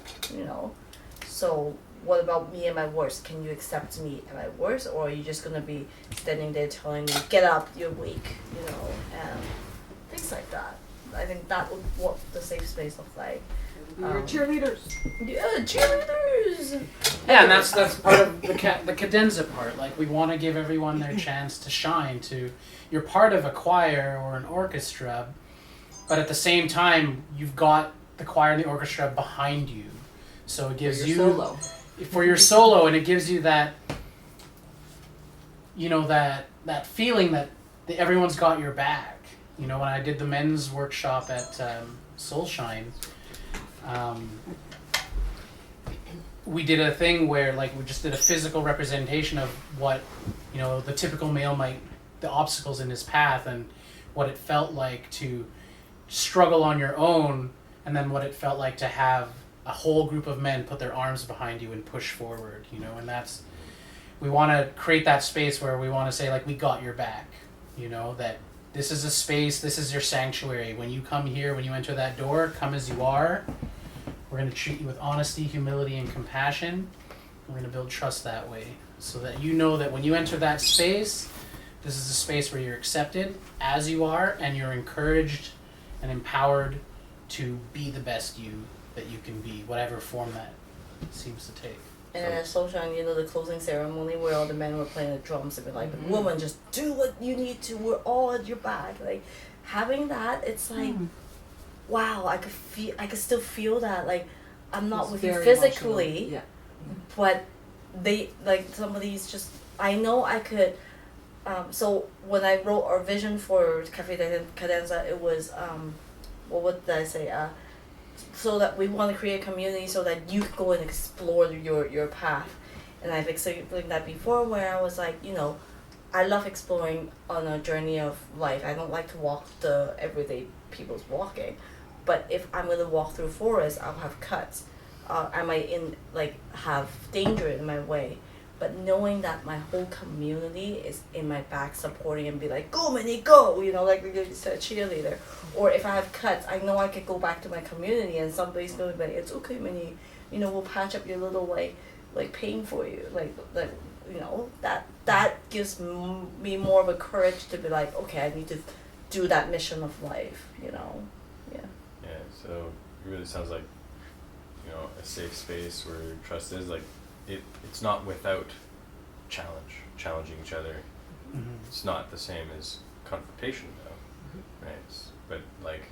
Speaker 2: So what about me and my worst? Can you accept me and my worst, or are you just gonna be standing there telling me, get up, you're weak, you know, and things like that. I think that would what the safe space look like.
Speaker 4: Your cheerleaders.
Speaker 2: Yeah, cheerleaders.
Speaker 1: Yeah, and that's part of the cadenza part. Like, we want to give everyone their chance to shine. You're part of a choir or an orchestra, but at the same time, you've got the choir and the orchestra behind you. So it gives you
Speaker 4: solo.
Speaker 1: For your solo, and it gives you that, you know, that feeling that everyone's got your back. You know, when I did the men's workshop at Soulshine, we did a thing where, like, we just did a physical representation of what, you know, the typical male the obstacles in his path, and what it felt like to struggle on your own, and then what it felt like to have a whole group of men put their arms behind you and push forward, you know. And we want to create that space where we want to say, like, we got your back, you know, that this is a space, this is your sanctuary. When you come here, when you enter that door, come as you are. We're going to treat you with honesty, humility, and compassion. We're going to build trust that way, so that you know that when you enter that space, this is a space where you're accepted as you are, and you're encouraged and empowered to be the best you that you can be, whatever form that seems to take.
Speaker 2: And then at Soulshine, you know, the closing ceremony where all the men were playing the drums, and be like, woman, just do what you need to, we're all at your back. Like, having that, it's like, wow, I could still feel that, like, I'm not
Speaker 4: It's
Speaker 2: with you
Speaker 4: very
Speaker 2: physically,
Speaker 4: emotional. Yeah.
Speaker 2: but they, like, somebody's just, I know I could, so when I wrote our vision for Cafe Cadenza, it was, what did I say, so that we want to create a community so that you can go and explore your path. And I've explained that before, where I was like, you know, I love exploring on a journey of life. I don't like to walk the everyday people's walking, but if I'm going to walk through forest, I'll have cuts. I might have danger in my way, but knowing that my whole community is in my back supporting and be like, go Minnie, go, you know, like you said, cheerleader. Or if I have cuts, I know I could go back to my community and somebody's going to be like, it's okay Minnie, you know, we'll patch up your little like pain for you, like you know, that gives me more of a courage to be like, okay, I need to do that mission of life, you know. Yeah,
Speaker 6: so it really sounds like, you know, a safe space where trust is, like, it's not without challenging each other. It's not the same as confrontation though, right? But like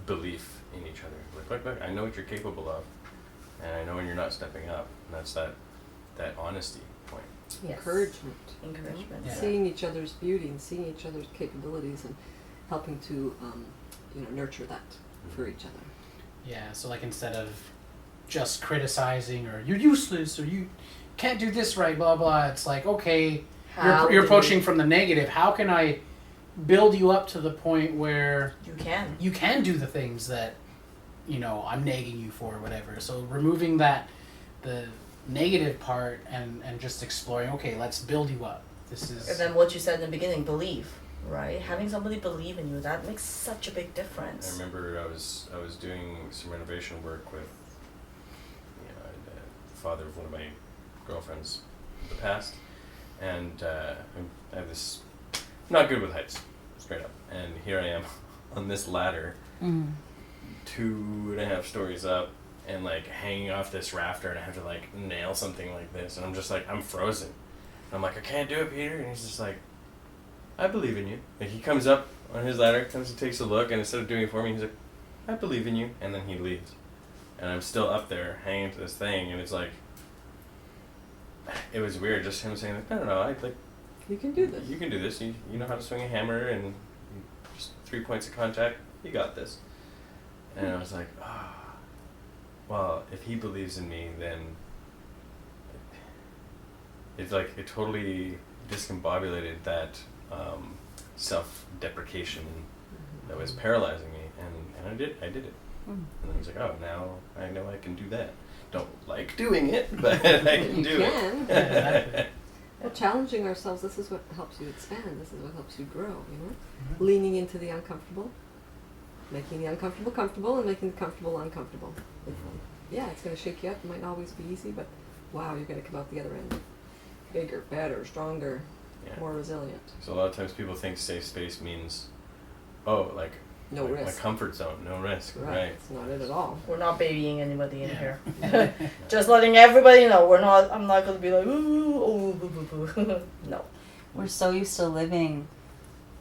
Speaker 6: belief in each other. Look, I know what you're capable of, and I know when you're not stepping up, and that's that honesty point.
Speaker 2: yes. Encouragement.
Speaker 1: Yeah.
Speaker 4: Seeing each other's beauty and seeing each other's capabilities and helping to, you know, nurture that for each other.
Speaker 1: Yeah, so like, instead of just criticizing, or you're useless, or you can't do this right, blah blah, it's like, okay, you're approaching from the negative. How can I build you up to the point where you can do the things that, you know, I'm nagging you for, or whatever. So removing the negative part and just exploring, okay, let's build you up. This is.
Speaker 2: And then what you said in the beginning, believe, right? Having somebody believe in you, that makes such a big difference.
Speaker 6: I remember I was doing some renovation work with, you know, the father of one of my girlfriends in the past, and I have this, not good with heights, straight up, and here I am on this ladder, 2.5 stories up, and like hanging off this rafter, and I have to like nail something like this, and I'm just like, I'm frozen. And I'm like, I can't do it, Peter. And he's just like, I believe in you. Like, he comes up on his ladder, comes and takes a look, and instead of doing it for me, he's like, I believe in you, and then he leaves. And I'm still up there hanging to this thing, and it's like, it was weird, just him saying like, no, I like,
Speaker 4: You can do this.
Speaker 6: you can do this. You know how to swing a hammer, and just 3 points of contact. You got this. And I was like, well, if he believes in me, then it's like it totally discombobulated that self-deprecation that was paralyzing me, and I did it. And I was like, oh, now I know I can do that. Don't like doing it, but I can do
Speaker 4: can.
Speaker 6: it.
Speaker 4: Well, challenging ourselves, this is what helps you expand. This is what helps you grow, you know? Leaning into the uncomfortable, making the uncomfortable comfortable, and making the comfortable uncomfortable. Yeah, it's going to shake you up. It might not always be easy, but wow, you're going to come out the other end bigger, better, stronger,
Speaker 6: Yeah.
Speaker 4: more resilient.
Speaker 6: So a lot of times people think safe space means, oh, like
Speaker 4: No
Speaker 6: my
Speaker 4: risk.
Speaker 6: comfort zone, no risk,
Speaker 4: Right.
Speaker 6: right?
Speaker 4: It's not it at all.
Speaker 2: We're not babying anybody in
Speaker 1: Yeah.
Speaker 2: here. Just letting everybody know we're not. I'm not gonna be like ooh, oh, boo, boo, boo. No.
Speaker 3: We're so used to living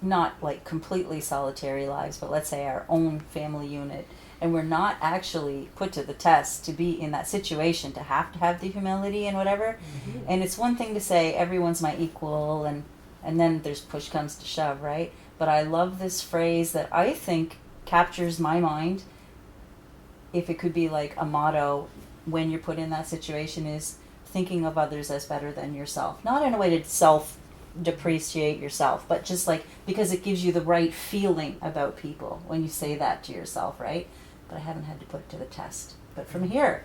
Speaker 3: not like completely solitary lives, but let's say our own family unit, and we're not actually put to the test to be in that situation to have the humility and whatever. And it's one thing to say everyone's my equal, and then there's push comes to shove, right? But I love this phrase that I think captures my mind. If it could be like a motto when you're put in that situation, is thinking of others as better than yourself. Not in a way to self depreciate yourself, but just like because it gives you the right feeling about people when you say that to yourself, right? But I haven't had to put it to the test. But from here,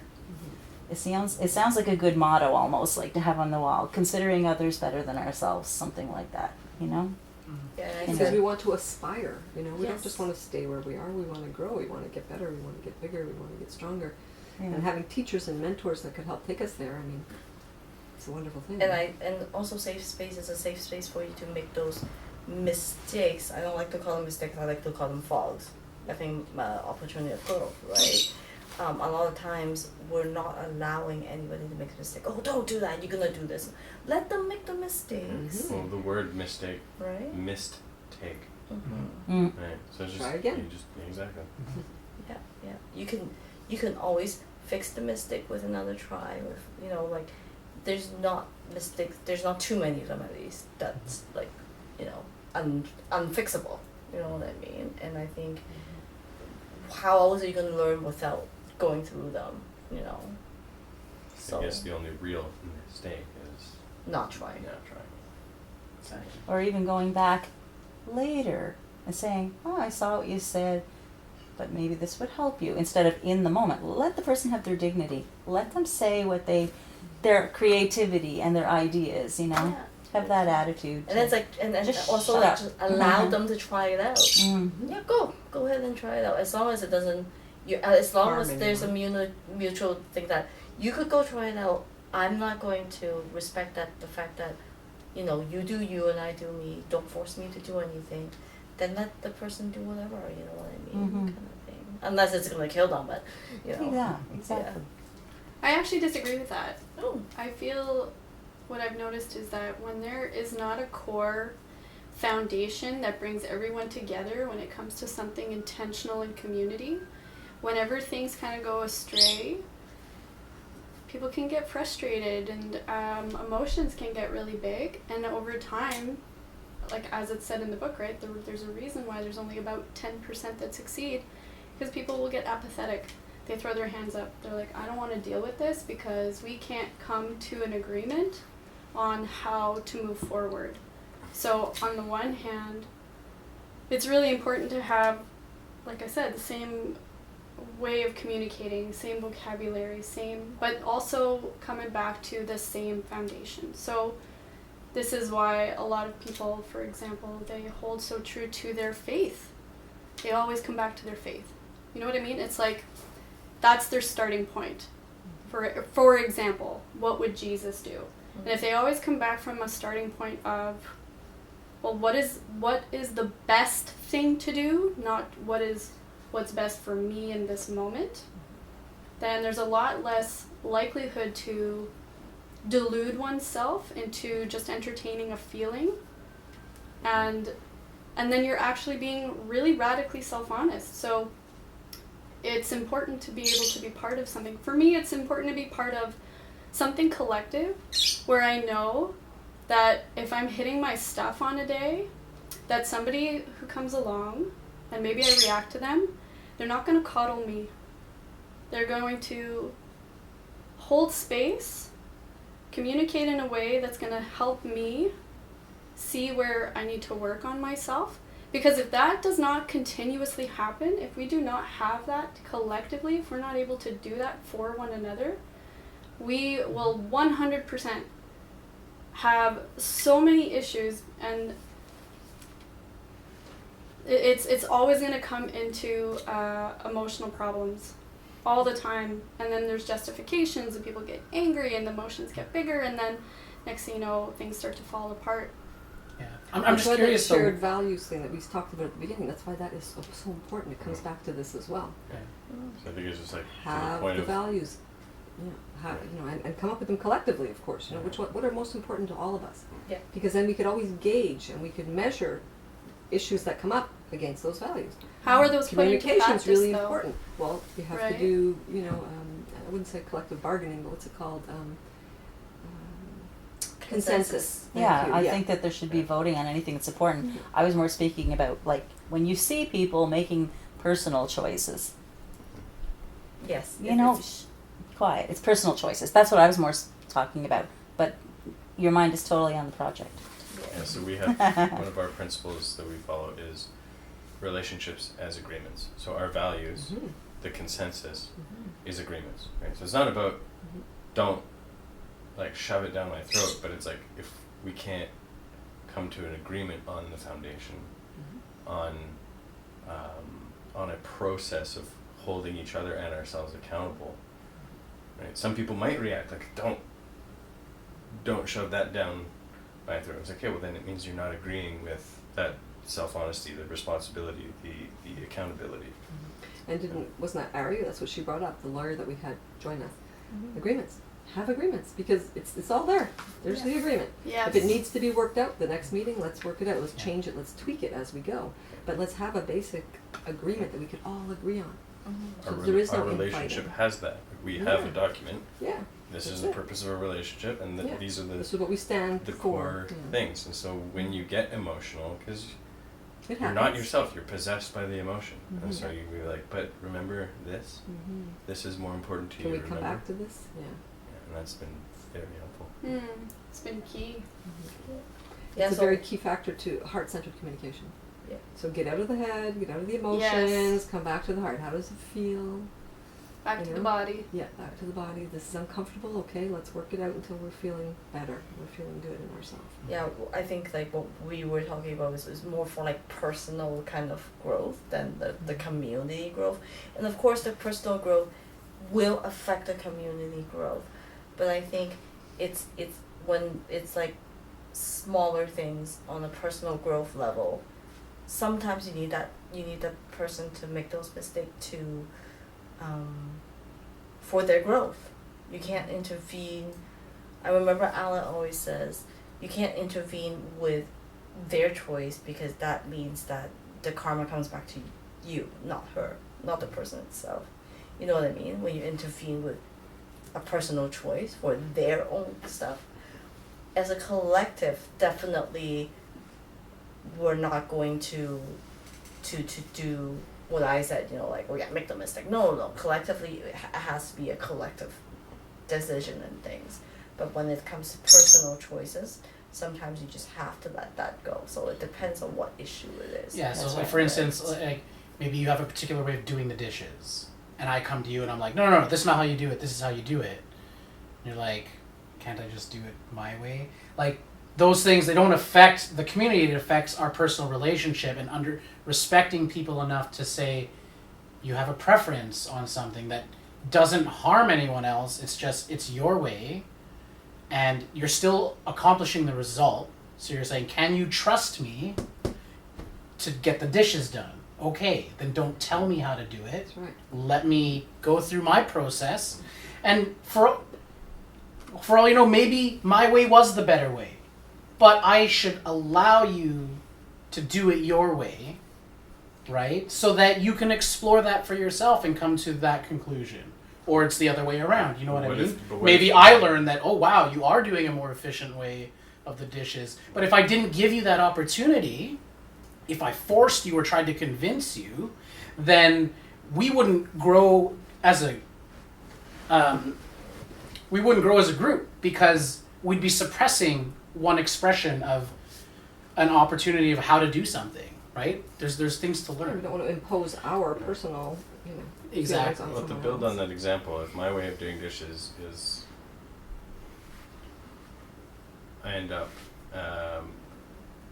Speaker 3: it sounds like a good motto almost, like to have on the wall, considering others better than ourselves, something like that, you know?
Speaker 2: Yeah, I
Speaker 3: And
Speaker 4: Because
Speaker 2: said,
Speaker 4: we want to aspire, you know, we don't
Speaker 2: Yes.
Speaker 4: just want to stay where we are, we want to grow, we want to get better, we want to get bigger, we want to get stronger.
Speaker 3: Yeah.
Speaker 4: And having teachers and mentors that could help take us there, I mean, it's a wonderful thing.
Speaker 2: and also safe space is a safe space for you to make those mistakes. I don't like to call them mistakes. I like to call them fogs. I think opportunity of growth, right? A lot of times we're not allowing anybody to make a mistake. Oh, don't do that. You're gonna do this. Let them make the mistakes,
Speaker 6: Well, the word mistake,
Speaker 2: right?
Speaker 6: mistake,
Speaker 2: Mm-hmm.
Speaker 6: right? So it's just
Speaker 4: Try again.
Speaker 6: You just exactly.
Speaker 2: Yeah, yeah. You can always fix the mistake with another try. With like, there's not mistakes. There's not too many of them at least. That's like, unfixable. You know what I mean? And I think, how else are you gonna learn without going through them? You know. So
Speaker 6: I guess the only real mistake is
Speaker 2: not trying.
Speaker 6: not trying.
Speaker 1: Exactly.
Speaker 3: Or even going back later and saying, oh, I saw what you said, but maybe this would help you, instead of in the moment. Let the person have their dignity. Let them say what their creativity and their ideas, you know?
Speaker 2: Yeah.
Speaker 3: Have that attitude.
Speaker 2: And it's like, and
Speaker 3: Just
Speaker 2: also
Speaker 3: shut
Speaker 2: like
Speaker 3: up.
Speaker 2: just allow
Speaker 3: Mhm.
Speaker 2: them to try it out.
Speaker 3: Mm-hmm.
Speaker 2: Yeah, go ahead and try it out. As long as it doesn't, as long
Speaker 4: Harm
Speaker 2: as there's a
Speaker 4: anyone.
Speaker 2: mutual thing that you could go try it out. I'm not going to respect the fact that, you do you and I do me. Don't force me to do anything. Then let the person do whatever. You know what I mean,
Speaker 3: Mhm.
Speaker 2: kind of thing. Unless it's gonna kill them, but
Speaker 3: Yeah, exactly.
Speaker 5: I actually disagree with that.
Speaker 2: Oh,
Speaker 5: I feel what I've noticed is that when there is not a core foundation that brings everyone together when it comes to something intentional in community, whenever things kind of go astray, people can get frustrated and emotions can get really big. And over time, like as it's said in the book, right, there's a reason why there's only about 10% that succeed, because people will get apathetic. They throw their hands up. They're like, I don't want to deal with this because we can't come to an agreement on how to move forward. So on the one hand, it's really important to have, like I said, the same way of communicating, same vocabulary, but also coming back to the same foundation. So this is why a lot of people, for example, they hold so true to their faith. They always come back to their faith. You know what I mean? It's like, that's their starting point. For example, what would Jesus do? And if they always come back from a starting point of, well, what is the best thing to do, not what's best for me in this moment, then there's a lot less likelihood to delude oneself into just entertaining a feeling, and then you're actually being really radically self-honest. So it's important to be able to be part of something. For me, it's important to be part of something collective where I know that if I'm hitting my stuff on a day, that somebody who comes along and maybe I react to them, they're not going to coddle me. They're going to hold space, communicate in a way that's going to help me see where I need to work on myself. Because if that does not continuously happen, if we do not have that collectively, if we're not able to do that for one another, we will 100% have so many issues, and it's always going to come into emotional problems. all the time, and then there's justifications and people get angry and the emotions get bigger, and then next thing you know, things start to fall apart.
Speaker 1: Yeah. I'm
Speaker 4: That's
Speaker 1: just
Speaker 4: why
Speaker 1: curious
Speaker 4: that shared
Speaker 1: though.
Speaker 4: values thing that we talked about at the beginning, that's why that is so important. It comes back to this as well.
Speaker 6: So I think it's just like to the
Speaker 4: Have
Speaker 6: point
Speaker 4: the
Speaker 6: of
Speaker 4: values, and come up with them collectively, of course. What are most important to all of us?
Speaker 2: Yeah.
Speaker 4: Because then we could always gauge and we could measure issues that come up against those values.
Speaker 5: How are those put into
Speaker 4: Communication
Speaker 5: practice,
Speaker 4: is really
Speaker 5: though?
Speaker 4: important. Well, you have to
Speaker 5: Right.
Speaker 4: do, I wouldn't say collective bargaining, but what's it called? Consensus. Thank
Speaker 3: Yeah,
Speaker 4: you.
Speaker 3: I think that there should be voting on anything that's important. I was more speaking about like when you see people making personal choices.
Speaker 2: Yes.
Speaker 3: You know, quiet. It's personal choices. That's what I was more talking about. But your mind is totally on the project.
Speaker 6: Yeah, so we have one of our principles that we follow is relationships as agreements. So our values,
Speaker 4: Mhm.
Speaker 6: the consensus, is agreements. Right? So it's not about don't like shove it down my throat, but it's like if we can't come to an agreement on the foundation, on a process of holding each other and ourselves accountable. Right? Some people might react like don't shove that down my throat. It's like, okay, well then it means you're not agreeing with that self-honesty, the responsibility, the accountability.
Speaker 4: And wasn't that Ari? That's what she brought up, the lawyer that we had join us. Agreements. Have agreements because it's all there. There's the agreement.
Speaker 5: Yes.
Speaker 4: If it needs to be worked out, the next meeting, let's work it out. Let's
Speaker 1: Yeah.
Speaker 4: change it. Let's tweak it as we go. But let's have a basic agreement that we could all agree on. So there is
Speaker 6: Our
Speaker 4: no
Speaker 6: relationship
Speaker 4: infighting.
Speaker 6: has that. We have a
Speaker 4: Yeah.
Speaker 6: document.
Speaker 4: Yeah.
Speaker 6: This
Speaker 4: That's
Speaker 6: is the
Speaker 4: it.
Speaker 6: purpose of our relationship, and
Speaker 4: Yeah.
Speaker 6: these are
Speaker 4: This is what we stand
Speaker 6: the
Speaker 4: for.
Speaker 6: core
Speaker 4: Yeah.
Speaker 6: things. And so when you get emotional, because
Speaker 4: It
Speaker 6: you're
Speaker 4: happens.
Speaker 6: not yourself, you're possessed by the emotion. And
Speaker 4: Mhm.
Speaker 6: so you be like, but remember this?
Speaker 4: Mhm.
Speaker 6: This is more important to
Speaker 4: Can
Speaker 6: you.
Speaker 4: we come
Speaker 6: remember?
Speaker 4: back to this? Yeah.
Speaker 6: Yeah, and that's been very helpful.
Speaker 5: It's been key.
Speaker 2: Yeah,
Speaker 4: It's a
Speaker 2: so-
Speaker 4: very key factor to heart-centered communication.
Speaker 2: Yeah.
Speaker 4: So get out of the head, get out of the emotions,
Speaker 5: Yes.
Speaker 4: come back to the heart. How does it feel?
Speaker 5: Back
Speaker 4: You
Speaker 5: to the
Speaker 4: know?
Speaker 5: body.
Speaker 4: Yeah, back to the body. This is uncomfortable. Okay, let's work it out until we're feeling better. We're feeling good in ourselves.
Speaker 2: Yeah, I think like what we were talking about is more for like personal kind of growth than the community growth. And of course the personal growth will affect the community growth. But I think it's when it's like smaller things on a personal growth level, sometimes you need that person to make those mistakes to for their growth. You can't intervene. I remember Alan always says, you can't intervene with their choice because that means that the karma comes back to you, not her, not the person itself. You know what I mean? When you intervene with a personal choice for their own stuff. As a collective, definitely we're not going to do what I said, like, oh yeah, make the mistake. No. Collectively, it has to be a collective decision and things. But when it comes to personal choices, sometimes you just have to let that go. So it depends on what issue it is.
Speaker 1: Yeah, so
Speaker 2: That's
Speaker 1: like
Speaker 2: what
Speaker 1: for
Speaker 2: it
Speaker 1: instance,
Speaker 2: is.
Speaker 1: like maybe you have a particular way of doing the dishes, and I come to you and I'm like, no, this is not how you do it. This is how you do it. And you're like, can't I just do it my way? Like those things, they don't affect the community. It affects our personal relationship and respecting people enough to say you have a preference on something that doesn't harm anyone else. It's your way, and you're still accomplishing the result. So you're saying, can you trust me to get the dishes done? Okay, then don't tell me how to do it.
Speaker 4: That's right.
Speaker 1: Let me go through my process, and for all you know, maybe my way was the better way, but I should allow you to do it your way, right? So that you can explore that for yourself and come to that conclusion. Or it's the other way around, you know what I mean? Maybe I learned that, oh wow, you are doing a more efficient way of the dishes. But if I didn't give you that opportunity, if I forced you or tried to convince you, then we wouldn't grow as a group because we'd be suppressing one expression of an opportunity of how to do something, right? There's things to
Speaker 4: We
Speaker 1: learn.
Speaker 4: don't want to impose our personal,
Speaker 1: Exactly.
Speaker 4: feelings on
Speaker 6: Well, to
Speaker 4: someone
Speaker 6: build
Speaker 4: else.
Speaker 6: on that example, if my way of doing dishes is I end up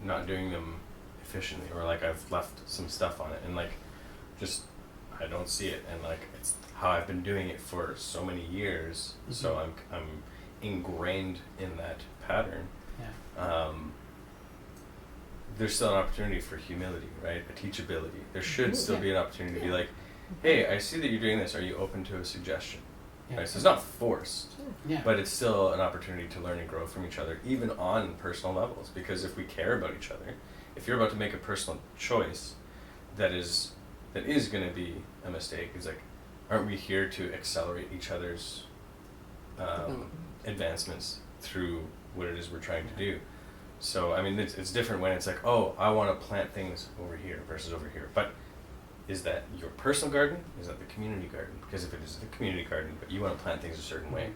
Speaker 6: not doing them efficiently, or like I've left some stuff on it, and like just I don't see it, and like it's how I've been doing it for so many years. So I'm ingrained in that pattern.
Speaker 1: Yeah.
Speaker 6: There's still an opportunity for humility, right? A teachability. There should still be an opportunity to be like, hey, I see that you're doing this. Are you open to a suggestion?
Speaker 1: Yeah.
Speaker 6: Right? So it's not forced,
Speaker 1: Yeah.
Speaker 6: but it's still an opportunity to learn and grow from each other, even on personal levels. Because if we care about each other, if you're about to make a personal choice that is going to be a mistake, it's like, aren't we here to accelerate each other's advancements through what it is we're trying to do? So, I mean, it's different when it's like, oh, I want to plant things over here versus over here. But is that your personal garden? Is that the community garden? Because if it is the community garden, but you want to plant things a certain way,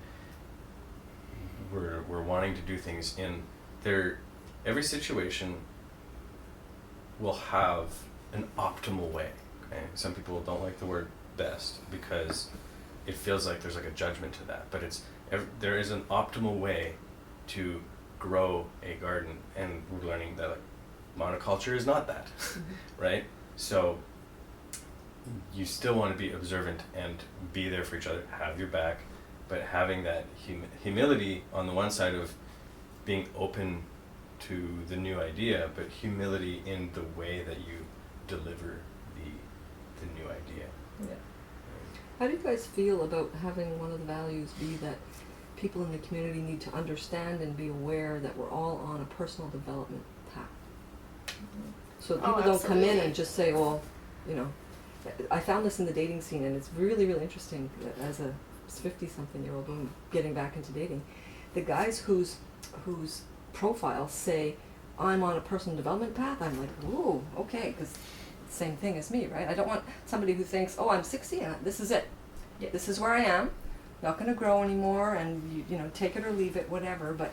Speaker 6: we're wanting to do things in there. Every situation will have an optimal way. Okay, some people don't like the word best because it feels like there's like a judgment to that. But there is an optimal way to grow a garden, and we're learning that like monoculture is not that, right? So you still want to be observant and be there for each other, have your back, but having that humility on the one side of being open to the new idea, but humility in the way that you deliver the new idea.
Speaker 2: Yeah.
Speaker 4: How do you guys feel about having one of the values be that people in the community need to understand and be aware that we're all on a personal development path? So people don't come in
Speaker 5: absolutely.
Speaker 4: and just say, well, you know, I found this in the dating scene, and it's really, really interesting as a 50-something-year-old woman getting back into dating. The guys whose profiles say, I'm on a personal development path, I'm like, ooh, okay, because same thing as me, right? I don't want somebody who thinks, oh, I'm 60 and this is it.
Speaker 2: Yeah.
Speaker 4: This is where I am. Not going to grow anymore, and you know, take it or leave it, whatever. But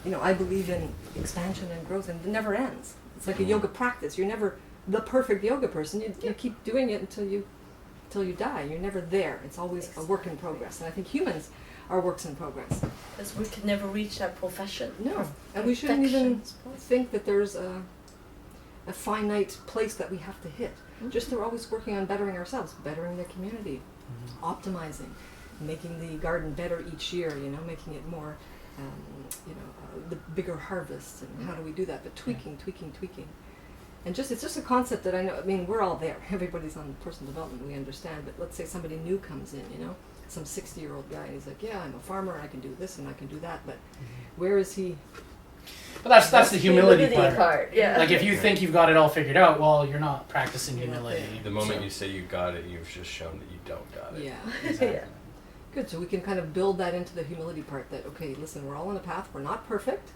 Speaker 4: you know, I believe in expansion and growth, and it never ends. It's like a yoga practice. You're never the perfect yoga person. You keep doing it until you die. You're never there. It's always a work in progress. And I think humans are works in progress.
Speaker 2: Because we can never reach that profession.
Speaker 4: No, and we shouldn't even
Speaker 2: perfection's
Speaker 4: think that there's a finite place that we have to hit. Just they're always working on bettering ourselves, bettering the community, optimizing, making the garden better each year, you know, making it more, the bigger harvests, and how do we do that? But tweaking. And it's just a concept that I know, I mean, we're all there. Everybody's on personal development, we understand, but let's say somebody new comes in, you know, some 60-year-old guy, and he's like, yeah, I'm a farmer, I can do this and I can do that, but where is he?
Speaker 1: But that's the humility part.
Speaker 2: Yeah.
Speaker 1: Like if you think you've got it all figured out, well, you're not practicing humility.
Speaker 6: The moment you say you got it, you've just shown that you don't got it.
Speaker 4: Yeah.
Speaker 1: Exactly.
Speaker 2: Yeah.
Speaker 4: Good, so we can kind of build that into the humility part that, okay, listen, we're all on a path, we're not perfect,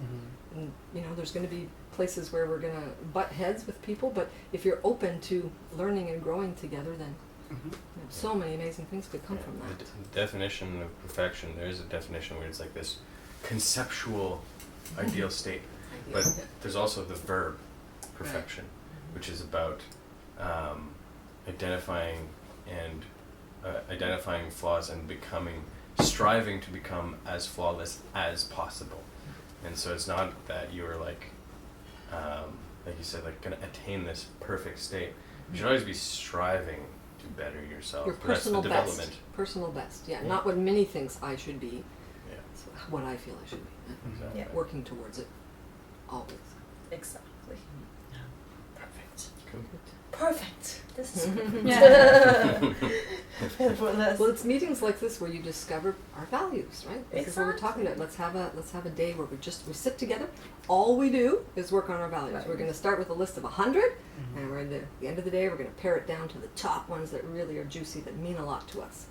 Speaker 4: and you know, there's going to be places where we're going to butt heads with people, but if you're open to learning and growing together, then you know, so many amazing things could come from that.
Speaker 6: The definition of perfection, there is a definition where it's like this conceptual ideal state, but there's also the verb perfection, which is about identifying flaws and striving to become as flawless as possible. And so it's not that you're like you said, like going to attain this perfect state. You should always be striving to better yourself.
Speaker 4: Your
Speaker 6: That's the
Speaker 4: personal
Speaker 6: development.
Speaker 4: best. Personal best, yeah. Not what many thinks I should be.
Speaker 6: Yeah.
Speaker 4: It's what I feel I should be.
Speaker 6: Exactly.
Speaker 2: Yeah.
Speaker 4: Working towards it. Always.
Speaker 2: Exactly. Perfect.
Speaker 6: Cool.
Speaker 2: Perfect. This is perfect.
Speaker 5: Yeah.
Speaker 4: Well, it's meetings like this where you discover our values, right? This is what we're talking about. Let's have a day where we sit together. All we do is work on our values.
Speaker 2: Right.
Speaker 4: We're going to start with a list of 100, and we're at the end of the day, we're going to pare it down to the top ones that really are juicy, that mean a lot to us.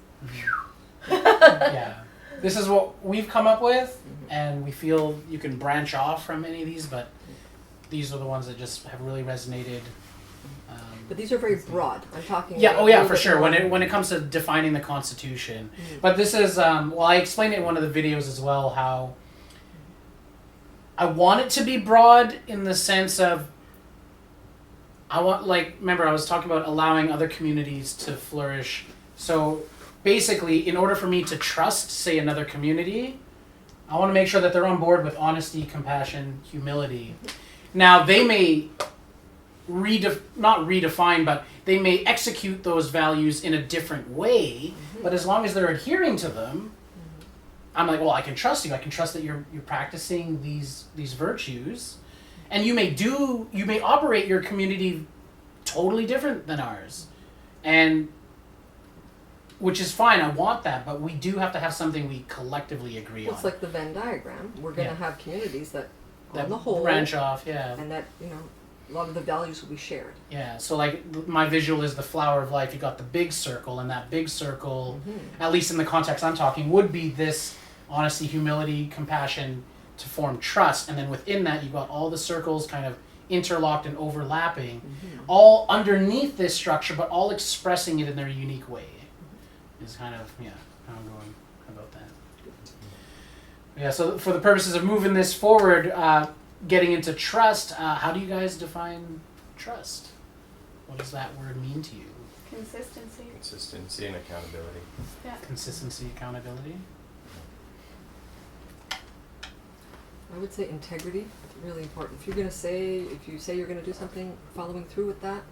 Speaker 1: Yeah. This is what we've come up with, and we feel you can branch off from any of these, but these are the ones that just have really resonated.
Speaker 4: But these are very broad. I'm talking.
Speaker 1: Yeah,
Speaker 4: about
Speaker 1: oh
Speaker 4: a
Speaker 1: yeah,
Speaker 4: little
Speaker 1: for
Speaker 4: bit
Speaker 1: sure.
Speaker 4: more-
Speaker 1: When it comes to defining the Constitution, but this is I explained it in one of the videos as well how I want it to be broad in the sense of remember I was talking about allowing other communities to flourish. So basically, in order for me to trust, say, another community, I want to make sure that they're on board with honesty, compassion, humility. Now they may not redefine, but they may execute those values in a different way, but as long as they're adhering to them, I'm like, well, I can trust you. I can trust that you're practicing these virtues, and you may operate your community totally different than ours, and which is fine. I want that, but we do have to have something we collectively agree
Speaker 4: Well,
Speaker 1: on.
Speaker 4: it's like the Venn diagram. We're going to
Speaker 1: Yeah.
Speaker 4: have communities that,
Speaker 1: that
Speaker 4: on the whole,
Speaker 1: branch off, yeah.
Speaker 4: and that, you know, a lot of the values will be shared.
Speaker 1: Yeah, so like my visual is the flower of life. You got the big circle, and that big circle, at least in the context I'm talking, would be this honesty, humility, compassion to form trust. And then within that, you got all the circles kind of interlocked and overlapping, all underneath this structure, but all expressing it in their unique way. Is kind of, yeah, how I'm going about that. Yeah, so for the purposes of moving this forward, getting into trust, how do you guys define trust? What does that word mean to you?
Speaker 5: Consistency.
Speaker 6: Consistency and accountability.
Speaker 5: Yeah.
Speaker 1: Consistency, accountability?
Speaker 4: I would say integrity. It's really important. If you say you're going to do something, following through with that,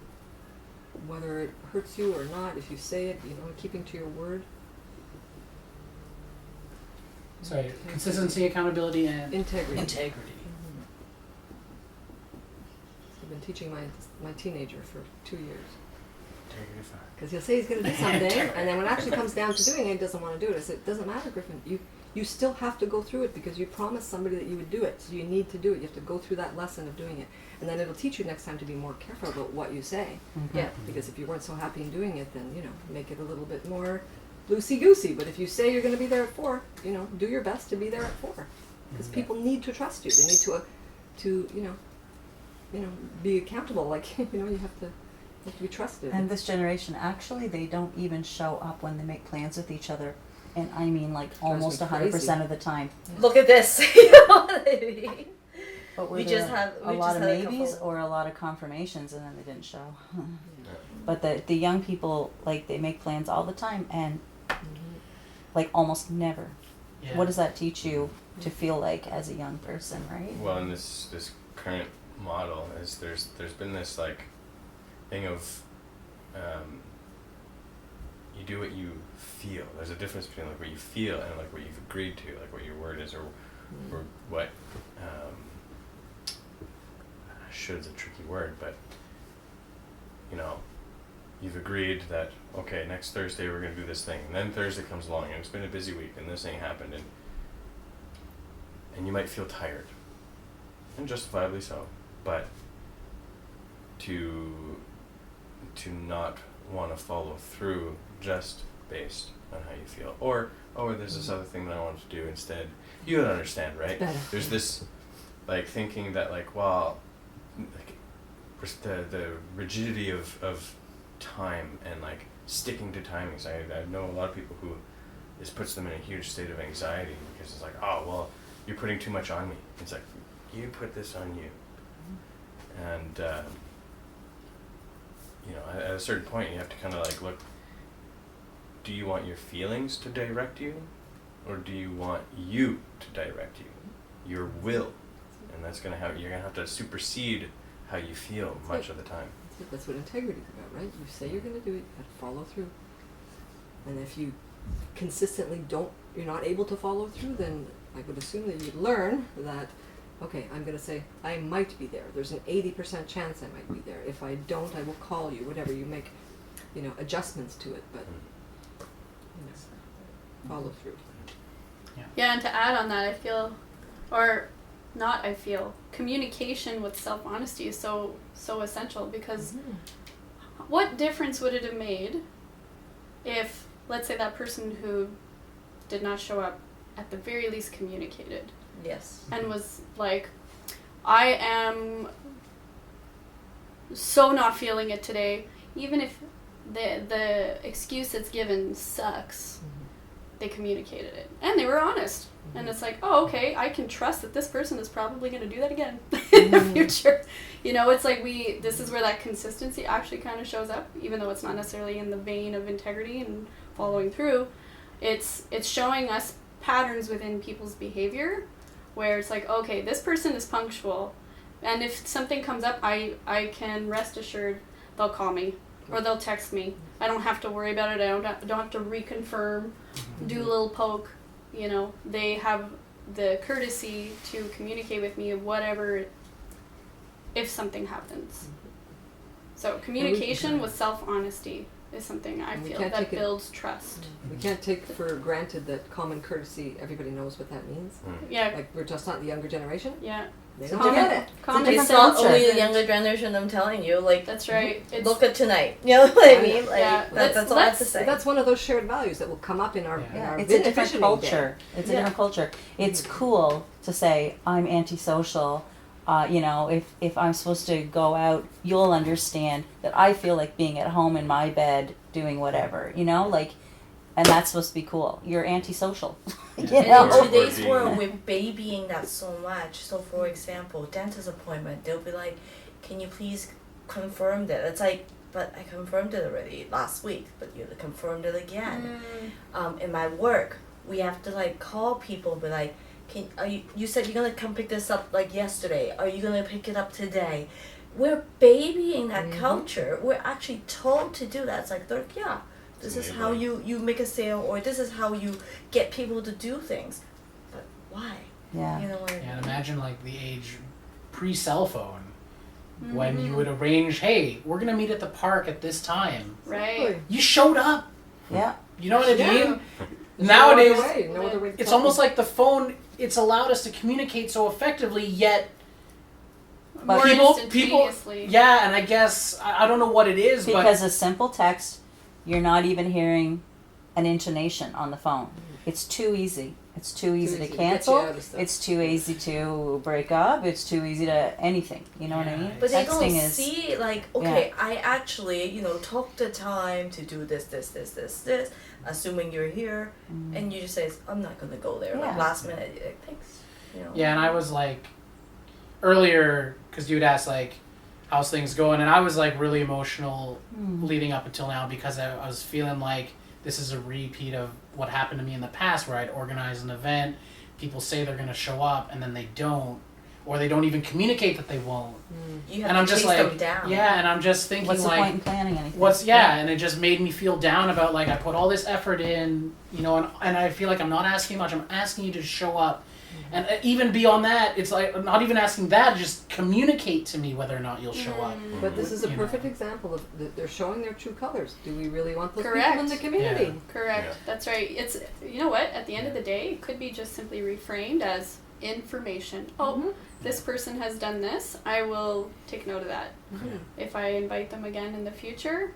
Speaker 4: whether it hurts you or not, if you say it, you know, keeping to your word.
Speaker 1: Sorry, consistency, accountability, and
Speaker 4: Integrity.
Speaker 1: integrity.
Speaker 4: I've been teaching my teenager for 2 years.
Speaker 6: Integrity fine.
Speaker 4: Because he'll say he's going to do something, and then when it actually comes down to doing it, he doesn't want to do it. I said, it doesn't matter, Griffin. You still have to go through it because you promised somebody that you would do it. So you need to do it. You have to go through that lesson of doing it. And then it'll teach you next time to be more careful about what you say.
Speaker 2: Yeah.
Speaker 4: Because if you weren't so happy in doing it, then, you know, make it a little bit more loosey-goosey. But if you say you're going to be there at 4, you know, do your best to be there at 4. Because people need to trust you. They need to you know, be accountable. Like, you know, you have to be trusted.
Speaker 3: And this generation, actually, they don't even show up when they make plans with each other. And I mean, like, almost
Speaker 4: me
Speaker 3: 100%
Speaker 4: crazy.
Speaker 3: of the time.
Speaker 2: Look at this. You know what I mean?
Speaker 3: But were
Speaker 2: We
Speaker 3: there
Speaker 2: just had-
Speaker 3: a
Speaker 2: we
Speaker 3: lot
Speaker 2: just
Speaker 3: of
Speaker 2: had a
Speaker 3: maybes
Speaker 2: couple.
Speaker 3: or a lot of confirmations and then they didn't show?
Speaker 6: Yeah.
Speaker 3: But the young people, like, they make plans all the time and, like, almost never.
Speaker 1: Yeah.
Speaker 3: What does that teach you to feel like as a young person, right?
Speaker 6: Well, in this current model, is there's been this like thing of you do what you feel. There's a difference between like what you feel and like what you've agreed to, like what your word is, or what should's a tricky word, but you know, you've agreed that okay, next Thursday we're gonna do this thing, and then Thursday comes along and it's been a busy week and this thing happened, and you might feel tired, and justifiably so, but to not want to follow through just based on how you feel, or there's this other thing that I want to do instead. You don't understand, right?
Speaker 4: Better.
Speaker 6: There's this like thinking that like, well, like the rigidity of time and like sticking to timings. I know a lot of people who this puts them in a huge state of anxiety because it's like, oh well, you're putting too much on me. It's like, you put this on you, and you know, at a certain point, you have to kind of like look. Do you want your feelings to direct you, or do you want you to direct you, your will? And that's gonna have you're gonna have to supersede how you feel much of the time.
Speaker 4: That's what integrity is about, right? You say you're going to do it, you have to follow through. And if you consistently you're not able to follow through, then I would assume that you'd learn that, okay, I'm going to say, I might be there. There's an 80% chance I might be there. If I don't, I will call you, whatever. You make, you know, adjustments to it, but you know, follow through.
Speaker 5: Yeah, and to add on that, I feel communication with self-honesty is so essential, because what difference would it have made if, let's say, that person who did not show up at the very least communicated
Speaker 2: Yes.
Speaker 5: and was like, I am so not feeling it today, even if the excuse that's given sucks, they communicated it and they were honest. And it's like, oh, okay, I can trust that this person is probably going to do that again in the future. You know, it's like this is where that consistency actually kind of shows up, even though it's not necessarily in the vein of integrity and following through. It's showing us patterns within people's behavior where it's like, okay, this person is punctual. And if something comes up, I can rest assured they'll call me. or they'll text me. I don't have to worry about it. I don't have to reconfirm, do a little poke. You know, they have the courtesy to communicate with me whatever, if something happens. So communication with self-honesty is something I feel that builds trust.
Speaker 4: We can't take for granted that common courtesy, everybody knows what that means.
Speaker 5: Yeah.
Speaker 4: Like, we're just not the younger generation.
Speaker 5: Yeah.
Speaker 4: They don't get it.
Speaker 5: Common
Speaker 2: It's
Speaker 5: sense.
Speaker 2: not only the younger generation. I'm telling you, like
Speaker 5: That's right. It's,
Speaker 2: look at tonight. You know what I mean? Like
Speaker 5: Yeah.
Speaker 2: that's all I have to say.
Speaker 4: That's one of those shared values that will come up in our,
Speaker 1: Yeah.
Speaker 4: in our
Speaker 3: It's a different
Speaker 4: visioning
Speaker 3: culture.
Speaker 4: day.
Speaker 3: It's a
Speaker 2: Yeah.
Speaker 3: different culture. It's cool to say I'm antisocial. You know, if I'm supposed to go out, you'll understand that I feel like being at home in my bed doing whatever. You know, like, and that's supposed to be cool. You're antisocial. You
Speaker 2: And
Speaker 3: know?
Speaker 2: in
Speaker 6: Or
Speaker 2: today's
Speaker 6: being-
Speaker 2: world, we're babying that so much. So, for example, dentist appointment, they'll be like, "Can you please confirm that?" It's like, "But I confirmed it already last week, but you confirmed it again." In my work, we have to like call people, be like, you said you're gonna come pick this up like yesterday. Are you gonna pick it up today?" We're babying that culture. We're actually told to do that. It's like, yeah, this is how you make a sale, or this is how you get people to do things. But why?
Speaker 3: Yeah.
Speaker 2: You know what I mean?
Speaker 1: Yeah, and imagine like the age pre-cell phone, when you would arrange, hey, we're gonna meet at the park at this time.
Speaker 5: right.
Speaker 1: You showed up.
Speaker 3: Yeah.
Speaker 1: You know what I
Speaker 4: Yeah.
Speaker 1: mean?
Speaker 4: There's
Speaker 1: Nowadays,
Speaker 4: no other way, no other way to
Speaker 1: it's
Speaker 4: tell
Speaker 1: almost
Speaker 4: them.
Speaker 1: like the phone. It's allowed us to communicate so effectively, yet
Speaker 5: More
Speaker 1: people,
Speaker 5: instantaneously.
Speaker 1: yeah. And I guess I don't know what it is,
Speaker 3: Because a simple text, you're not even hearing an intonation on the phone. It's too easy. It's too easy to
Speaker 4: easy to get
Speaker 3: cancel.
Speaker 4: you out of stuff.
Speaker 3: It's too easy to break up. It's too easy to anything. You know what I
Speaker 1: Yeah.
Speaker 3: mean?
Speaker 2: But they don't
Speaker 3: Texting is
Speaker 2: see like, okay, I actually, took the time to do this, assuming you're here, and you just say, I'm not gonna go there. Like
Speaker 3: Yeah.
Speaker 2: last minute, you're like, thanks. You know.
Speaker 1: Yeah, and I was like, earlier, because you'd ask like, how's things going, and I was like really emotional leading up until now because I was feeling like this is a repeat of what happened to me in the past, where I'd organize an event, people say they're gonna show up, and then they don't, or they don't even communicate that they won't.
Speaker 2: You have
Speaker 1: And
Speaker 2: to
Speaker 1: I'm just
Speaker 2: chase
Speaker 1: like,
Speaker 2: them down.
Speaker 1: yeah, and I'm just thinking
Speaker 3: what's the
Speaker 1: like,
Speaker 3: point in planning anything?
Speaker 1: and it just made me feel down about like I put all this effort in, and I feel like I'm not asking much. I'm asking you to show up, and even beyond that, it's like I'm not even asking that. Just communicate to me whether or not you'll show up.
Speaker 4: But this is a
Speaker 1: You know.
Speaker 4: perfect example of they're showing their true colors. Do we really want those
Speaker 5: Correct.
Speaker 4: people in the community?
Speaker 1: Yeah.
Speaker 5: Correct.
Speaker 6: Yeah.
Speaker 5: That's right. It's, you know what? At the end of the day, it could be just simply reframed as information. Oh, this person has done this. I will take note of that. If I invite them again in the future,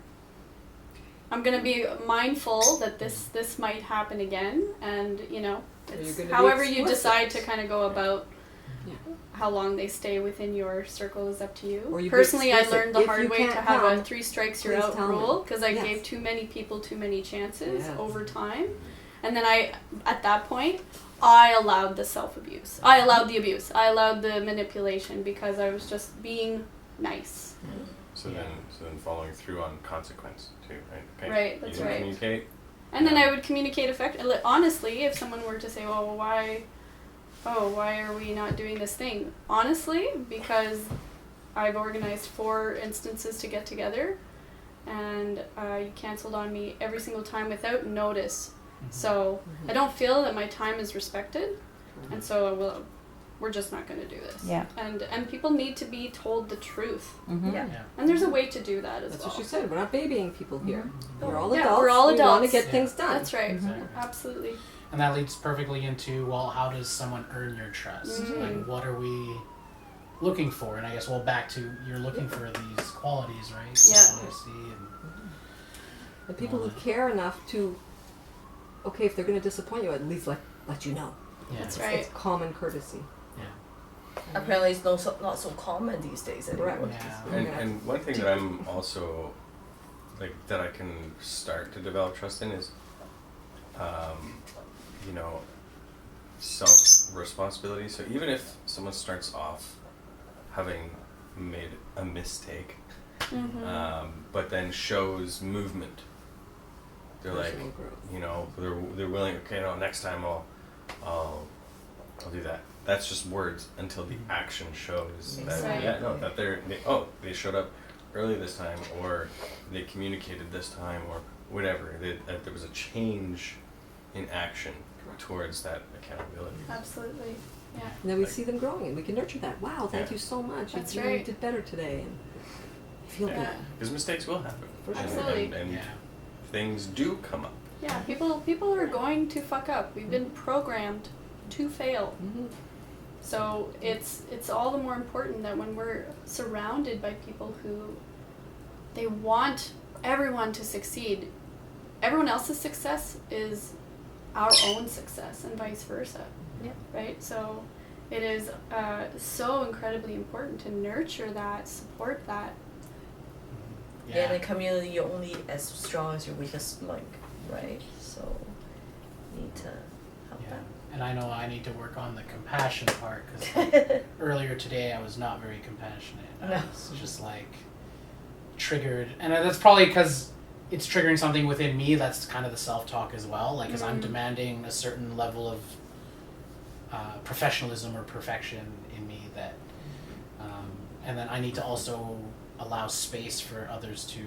Speaker 5: I'm gonna be mindful that this might happen again, and
Speaker 4: you're
Speaker 5: it's
Speaker 4: gonna be
Speaker 5: however you
Speaker 4: explicit.
Speaker 5: decide to kind of go about.
Speaker 4: Yeah.
Speaker 5: How long they stay within your circle is up to you.
Speaker 4: Or you be
Speaker 5: Personally, I
Speaker 4: explicit.
Speaker 5: learned the
Speaker 4: If
Speaker 5: hard
Speaker 4: you
Speaker 5: way to
Speaker 4: can't
Speaker 5: have a
Speaker 4: come,
Speaker 5: 3 strikes you're
Speaker 4: please
Speaker 5: out
Speaker 4: tell me.
Speaker 5: rule because I
Speaker 4: Yes.
Speaker 5: gave too many people too many chances
Speaker 4: Yes.
Speaker 5: over time, and then at that point, I allowed the self-abuse. I allowed the abuse. I allowed the manipulation because I was just being nice.
Speaker 6: So then following through on consequence too, right? Okay.
Speaker 5: Right, that's
Speaker 6: you didn't
Speaker 5: right.
Speaker 6: Communicate.
Speaker 5: And then I would communicate effectively. Honestly, if someone were to say, "Well, why are we not doing this thing?" Honestly, because I've organized 4 instances to get together, and you canceled on me every single time without notice. So I don't feel that my time is respected, and so we're just not going to do this.
Speaker 3: Yeah.
Speaker 5: And people need to be told the truth,
Speaker 2: Yeah.
Speaker 5: and there's a way to do that as
Speaker 4: That's
Speaker 5: well.
Speaker 4: what she said. We're not babying people here. We're all
Speaker 5: Yeah,
Speaker 4: adults.
Speaker 5: we're all
Speaker 4: We want
Speaker 5: adults.
Speaker 4: to get
Speaker 1: Yeah.
Speaker 4: things done.
Speaker 5: That's right.
Speaker 1: Exactly.
Speaker 5: Absolutely.
Speaker 1: And that leads perfectly into, well, how does someone earn your trust?
Speaker 5: Mhm.
Speaker 1: Like, what are we looking for? And I guess, back to you're looking for these qualities, right?
Speaker 5: Yeah.
Speaker 1: Honesty and
Speaker 4: And people who care enough to, okay, if they're going to disappoint you, at least let you know.
Speaker 1: yeah.
Speaker 5: That's
Speaker 4: It's
Speaker 5: right.
Speaker 4: common courtesy.
Speaker 2: Apparently, it's not so common these days anymore.
Speaker 4: Correct.
Speaker 1: Yeah.
Speaker 6: And one thing that I'm also like that I can start to develop trust in is, self responsibility. So even if someone starts off having made a mistake, but then shows movement, they're like,
Speaker 4: Personal growth.
Speaker 6: they're willing. Okay, no, next time I'll do that. That's just words until the action shows that
Speaker 5: Right.
Speaker 6: that they showed up. early this time, or they communicated this time, or whatever. That there was a change in action towards that accountability.
Speaker 5: Absolutely. Yeah.
Speaker 4: And then we see them growing, and we can nurture that. Wow, thank you so much.
Speaker 5: That's
Speaker 4: you really
Speaker 5: right.
Speaker 4: did better today, and feel
Speaker 5: Yeah.
Speaker 4: good.
Speaker 6: Because mistakes will happen.
Speaker 4: For sure.
Speaker 5: Absolutely.
Speaker 6: And
Speaker 1: Yeah.
Speaker 6: things do come up.
Speaker 5: Yeah, people are going to fuck up. We've been programmed to fail.
Speaker 4: Mm-hmm.
Speaker 5: So it's all the more important that when we're surrounded by people who they want everyone to succeed, everyone else's success is our own success and vice versa.
Speaker 2: Yep.
Speaker 5: Right? So it is so incredibly important to nurture that, support that.
Speaker 2: Yeah, in a community, you're only as strong as your weakest link, right? So, you need to help
Speaker 1: Yeah. And I know I need to work on the compassion part, because
Speaker 2: that.
Speaker 1: earlier today I was not very compassionate. I
Speaker 2: No.
Speaker 1: was just like triggered, and that's probably because it's triggering something within me. That's kind of the self-talk as well, like, because I'm demanding a certain level of professionalism or perfection in me that, and then I need to also allow space for others to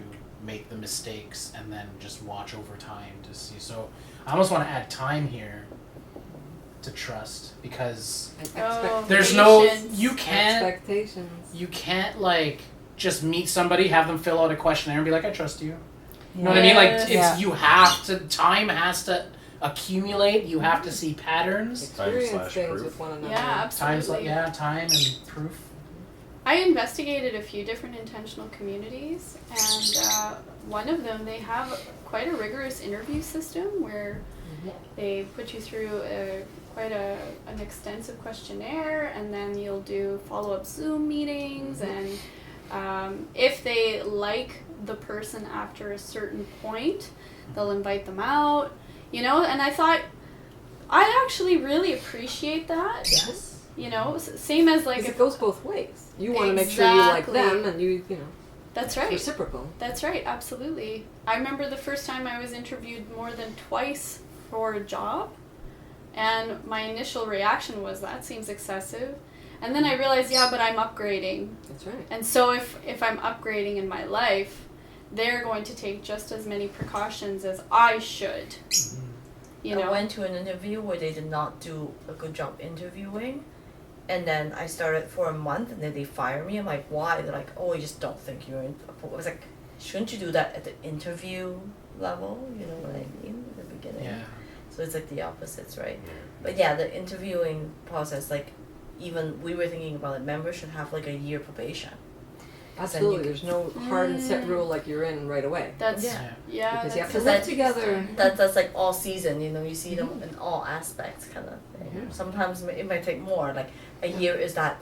Speaker 1: make the mistakes and then just watch over time to see. So I almost want to add time here to trust, because there's no, you can't,
Speaker 4: Expectations.
Speaker 1: you can't like just meet somebody, have them fill out a questionnaire and be like, I trust you. You know what I mean? Like, it's,
Speaker 3: Yeah.
Speaker 1: you have to, time has to accumulate, you have to see patterns.
Speaker 4: Experience
Speaker 6: Time/proof.
Speaker 4: things with one another.
Speaker 5: Yeah, absolutely.
Speaker 1: Time and proof.
Speaker 5: I investigated a few different intentional communities, and one of them, they have quite a rigorous interview system where they put you through quite an extensive questionnaire, and then you'll do follow-up Zoom meetings, and if they like the person after a certain point, they'll invite them out, you know, and I thought, I actually really appreciate that.
Speaker 2: Yes.
Speaker 5: You know, same as like
Speaker 4: 'Cause
Speaker 5: if
Speaker 4: it goes both ways. You want to make sure you like them,
Speaker 5: Exactly.
Speaker 4: and you know,
Speaker 5: that's
Speaker 4: it's
Speaker 5: right.
Speaker 4: reciprocal.
Speaker 5: That's right, absolutely. I remember the first time I was interviewed more than twice for a job, and my initial reaction was, that seems excessive. And then I realized, yeah, but I'm upgrading.
Speaker 4: That's right.
Speaker 5: And so if I'm upgrading in my life, they're going to take just as many precautions as I should. You
Speaker 2: I
Speaker 5: know?
Speaker 2: went to an interview where they did not do a good job interviewing, and then I started for a month, and then they fired me. I'm like, why? They're like, oh, I just don't think you're. I was like, shouldn't you do that at the interview level? You know what I mean? In the beginning.
Speaker 1: Yeah.
Speaker 2: So it's like the opposites, right? But yeah, the interviewing process, like, even we were thinking about it. Members should have like a year probation. 'Cause then
Speaker 4: Absolutely.
Speaker 2: you
Speaker 4: There's no hard and set rule like you're in right away.
Speaker 5: That's,
Speaker 2: Yeah.
Speaker 5: yeah,
Speaker 4: Because you have to
Speaker 2: Because
Speaker 4: live
Speaker 2: that-
Speaker 4: together.
Speaker 2: That's like all season, you know, you see them in all aspects kind of thing.
Speaker 4: Yeah.
Speaker 2: Sometimes it might take more, like a year is that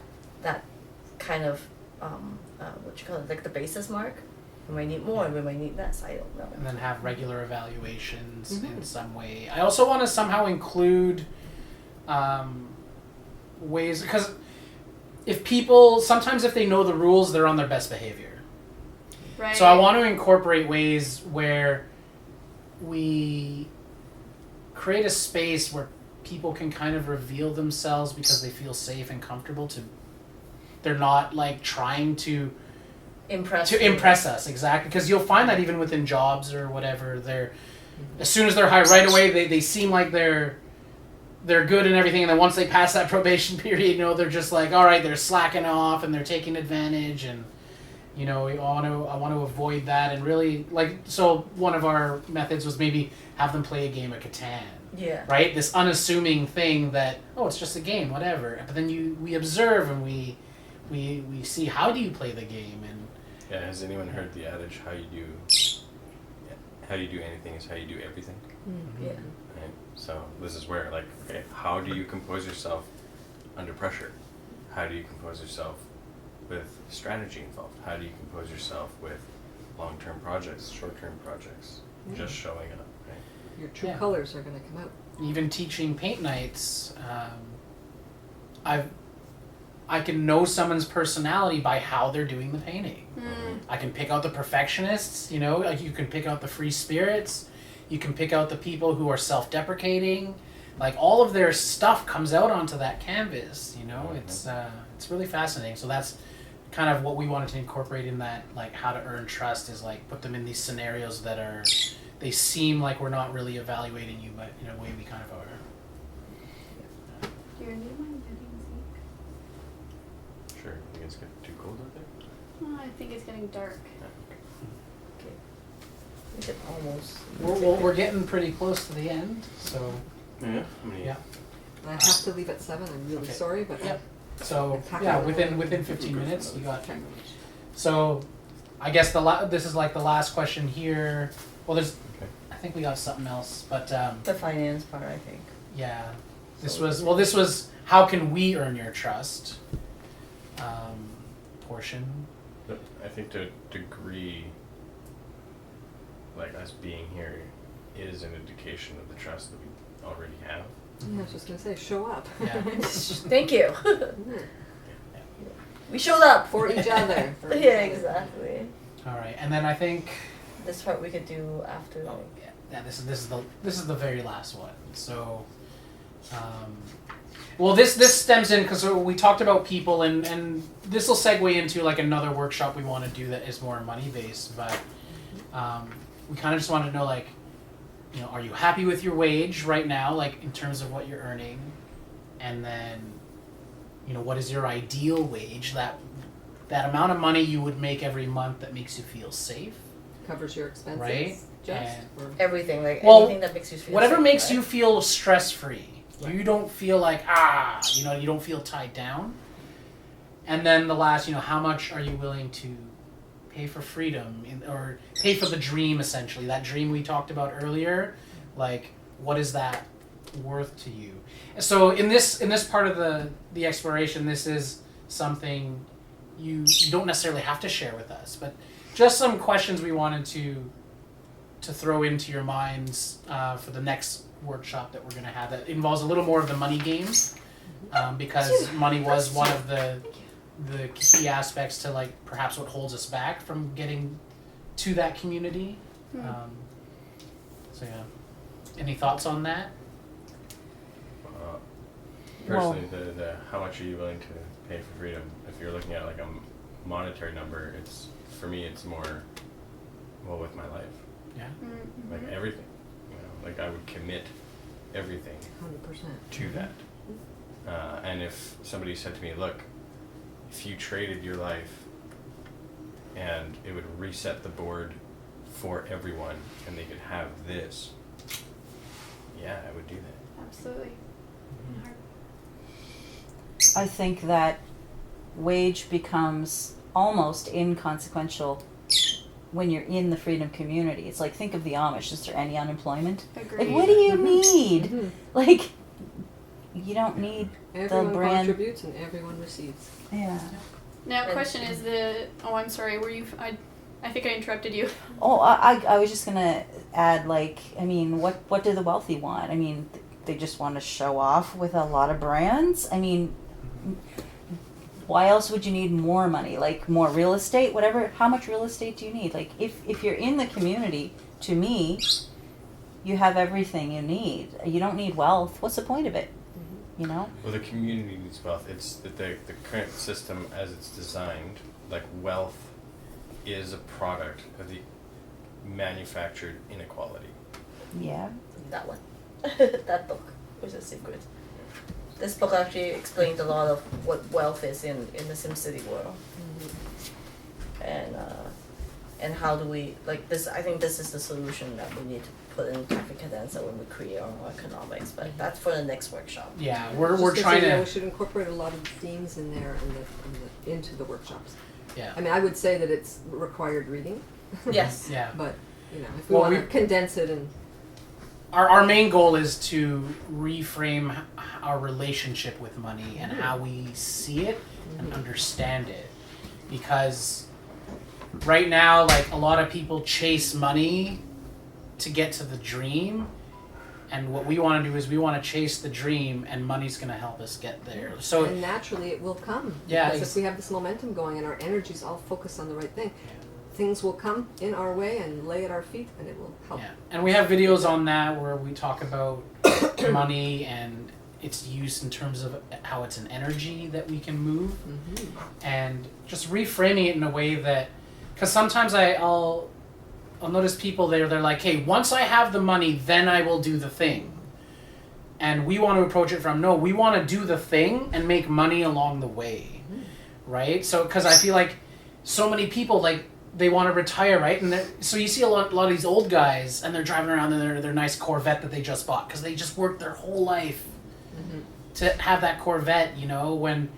Speaker 2: kind of, what you call it, like the basis mark. We might need more, we might need less, I don't know.
Speaker 1: And then have regular evaluations in
Speaker 4: Mhm.
Speaker 1: some way. I also want to somehow include ways, because if people, sometimes if they know the rules, they're on their best behavior.
Speaker 5: right.
Speaker 1: So I want to incorporate ways where we create a space where people can kind of reveal themselves because they feel safe and comfortable to, they're not like trying to impress us, exactly, because you'll find that even within jobs or whatever, they're, as soon as they're hired right away, they seem like they're good and everything, and then once they pass that probation period, you know, they're just like, all right, they're slacking off and they're taking advantage, and you know, I want to avoid that, and really, like, so one of our methods was maybe have them play a game of Catan.
Speaker 2: Yeah.
Speaker 1: Right? This unassuming thing that, oh, it's just a game, whatever. But then we observe and we see, how do you play the game, and
Speaker 6: Yeah, has anyone heard the adage, how you do anything is how you do everything?
Speaker 2: Yeah.
Speaker 6: Right? So this is where, like, okay, how do you compose yourself under pressure? How do you compose yourself with strategy involved? How do you compose yourself with long-term projects, short-term projects, just showing up, right?
Speaker 4: Your true
Speaker 1: Yeah.
Speaker 4: colors are going to come out.
Speaker 1: even teaching paint nights, I can know someone's personality by how they're doing the painting. I can pick out the perfectionists, you know, like you can pick out the free spirits, you can pick out the people who are self-deprecating, like all of their stuff comes out onto that canvas, you know. It's really fascinating. So that's kind of what we wanted to incorporate in that, like how to earn trust is like put them in these scenarios that are, they seem like we're not really evaluating you, but in a way we kind of are.
Speaker 5: Do you need my bedding, Zeke?
Speaker 6: Sure. You think it's getting too cold out there?
Speaker 5: Oh, I think it's getting dark.
Speaker 2: We could almost.
Speaker 1: We're getting pretty close to the end, so
Speaker 6: Yeah. How many?
Speaker 1: yeah.
Speaker 4: I have to leave at 7. I'm really
Speaker 1: Okay.
Speaker 4: sorry, but
Speaker 1: Yep. So
Speaker 4: Pack
Speaker 1: yeah,
Speaker 4: it.
Speaker 1: within 15 minutes you got. So, I guess this is like the last question here. Well, there's,
Speaker 6: Okay.
Speaker 1: I think we got something else, but
Speaker 2: The finance part, I think.
Speaker 1: yeah, this was how can we earn your trust portion.
Speaker 6: But I think to a degree, like us being here, is an indication of the trust that we already have.
Speaker 4: yeah, I was just gonna say, show up.
Speaker 1: Yeah.
Speaker 2: Thank you.
Speaker 4: Mm.
Speaker 2: We showed up.
Speaker 4: For each other. For each
Speaker 2: Yeah,
Speaker 4: other.
Speaker 2: exactly.
Speaker 1: All right, and then I think
Speaker 2: This part we could do after.
Speaker 1: oh,
Speaker 2: Like,
Speaker 1: yeah, this is the very last one. So, well, this stems in because we talked about people, and this will segue into like another workshop we want to do that is more money based. But we kind of just want to know, like, you know, are you happy with your wage right now, like in terms of what you're earning, and then, you know, what is your ideal wage, that amount of money you would make every month that makes you feel safe,
Speaker 4: Covers your expenses.
Speaker 1: Right.
Speaker 4: Just. Or,
Speaker 2: everything, like
Speaker 1: Well,
Speaker 2: anything that makes you feel
Speaker 1: whatever
Speaker 2: safe,
Speaker 1: makes
Speaker 2: right?
Speaker 1: you feel stress free.
Speaker 4: Right.
Speaker 1: You don't feel like you know, you don't feel tied down. And then the last, you know, how much are you willing to pay for freedom or pay for the dream, essentially, that dream we talked about earlier, like what is that worth to you? So in this part of the exploration, this is something you don't necessarily have to share with us, but just some questions we wanted to throw into your minds for the next workshop that we're going to have that involves a little more of the money game, because money was one of the key aspects to, like, perhaps what holds us back from getting to that community. So yeah, any thoughts on that?
Speaker 6: Personally, the how much are you willing to pay for freedom? If you're looking at like a monetary number, it's, for me, it's more, well, with my life,
Speaker 1: Yeah.
Speaker 5: Mm-hmm.
Speaker 6: like everything, you know, like I would commit everything
Speaker 4: 100%.
Speaker 6: to that. And if somebody said to me, look, if you traded your life and it would reset the board for everyone and they could have this, yeah, I would do that.
Speaker 5: Absolutely.
Speaker 3: I think that wage becomes almost inconsequential when you're in the freedom community. It's like, think of the Amish. Is there any unemployment?
Speaker 5: Agreed.
Speaker 3: Like, what do you need?
Speaker 4: Mhm.
Speaker 3: Like, you don't need
Speaker 4: Everyone
Speaker 3: the brand.
Speaker 4: contributes and everyone receives.
Speaker 3: Yeah.
Speaker 5: Now,
Speaker 2: And-
Speaker 5: question is I'm sorry, were you, I think I interrupted you.
Speaker 3: Oh, I was just gonna add, like, I mean, what do the wealthy want? I mean, they just want to show off with a lot of brands. I mean, why else would you need more money? Like more real estate, whatever. How much real estate do you need? Like, if you're in the community, to me, you have everything you need. You don't need wealth. What's the point of it? You know?
Speaker 6: Well, the community needs wealth. It's that the current system as it's designed, like wealth is a product of the manufactured inequality.
Speaker 3: Yeah.
Speaker 2: That one. That book was a secret. This book actually explained a lot of what wealth is in the SimCity world. And how do we, like this, I think this is the solution that we need to put in Traffic Cadenza when we create our own economics, but that's for the next workshop.
Speaker 1: Yeah, we're
Speaker 4: Just
Speaker 1: trying
Speaker 4: say, yeah,
Speaker 1: to.
Speaker 4: we should incorporate a lot of the themes in there into the workshops.
Speaker 1: Yeah.
Speaker 4: I mean, I would say that it's required reading,
Speaker 2: Yes.
Speaker 1: Yeah.
Speaker 4: but you know, if we
Speaker 1: Well,
Speaker 4: want to condense it and
Speaker 1: Our main goal is to reframe our relationship with money and how we see it and understand it. Because right now, like, a lot of people chase money to get to the dream. And what we want to do is we want to chase the dream, and money's going to help us get there. So
Speaker 4: and naturally it will come.
Speaker 1: Yeah,
Speaker 4: Because if we have this momentum going and our energy's all focused on the right thing, things will come in our way and lay at our feet, and it will help.
Speaker 1: yeah, and we have videos on that where we talk about money and its use in terms of how it's an energy that we can move, and just reframing it in a way that, because sometimes I'll notice people they're like, hey, once I have the money, then I will do the thing. And we want to approach it from, no, we want to do the thing and make money along the way, right? So, because I feel like so many people, like, they want to retire, right? And so you see a lot of these old guys, and they're driving around in their nice Corvette that they just bought, because they just worked their whole life to have that Corvette, you know, when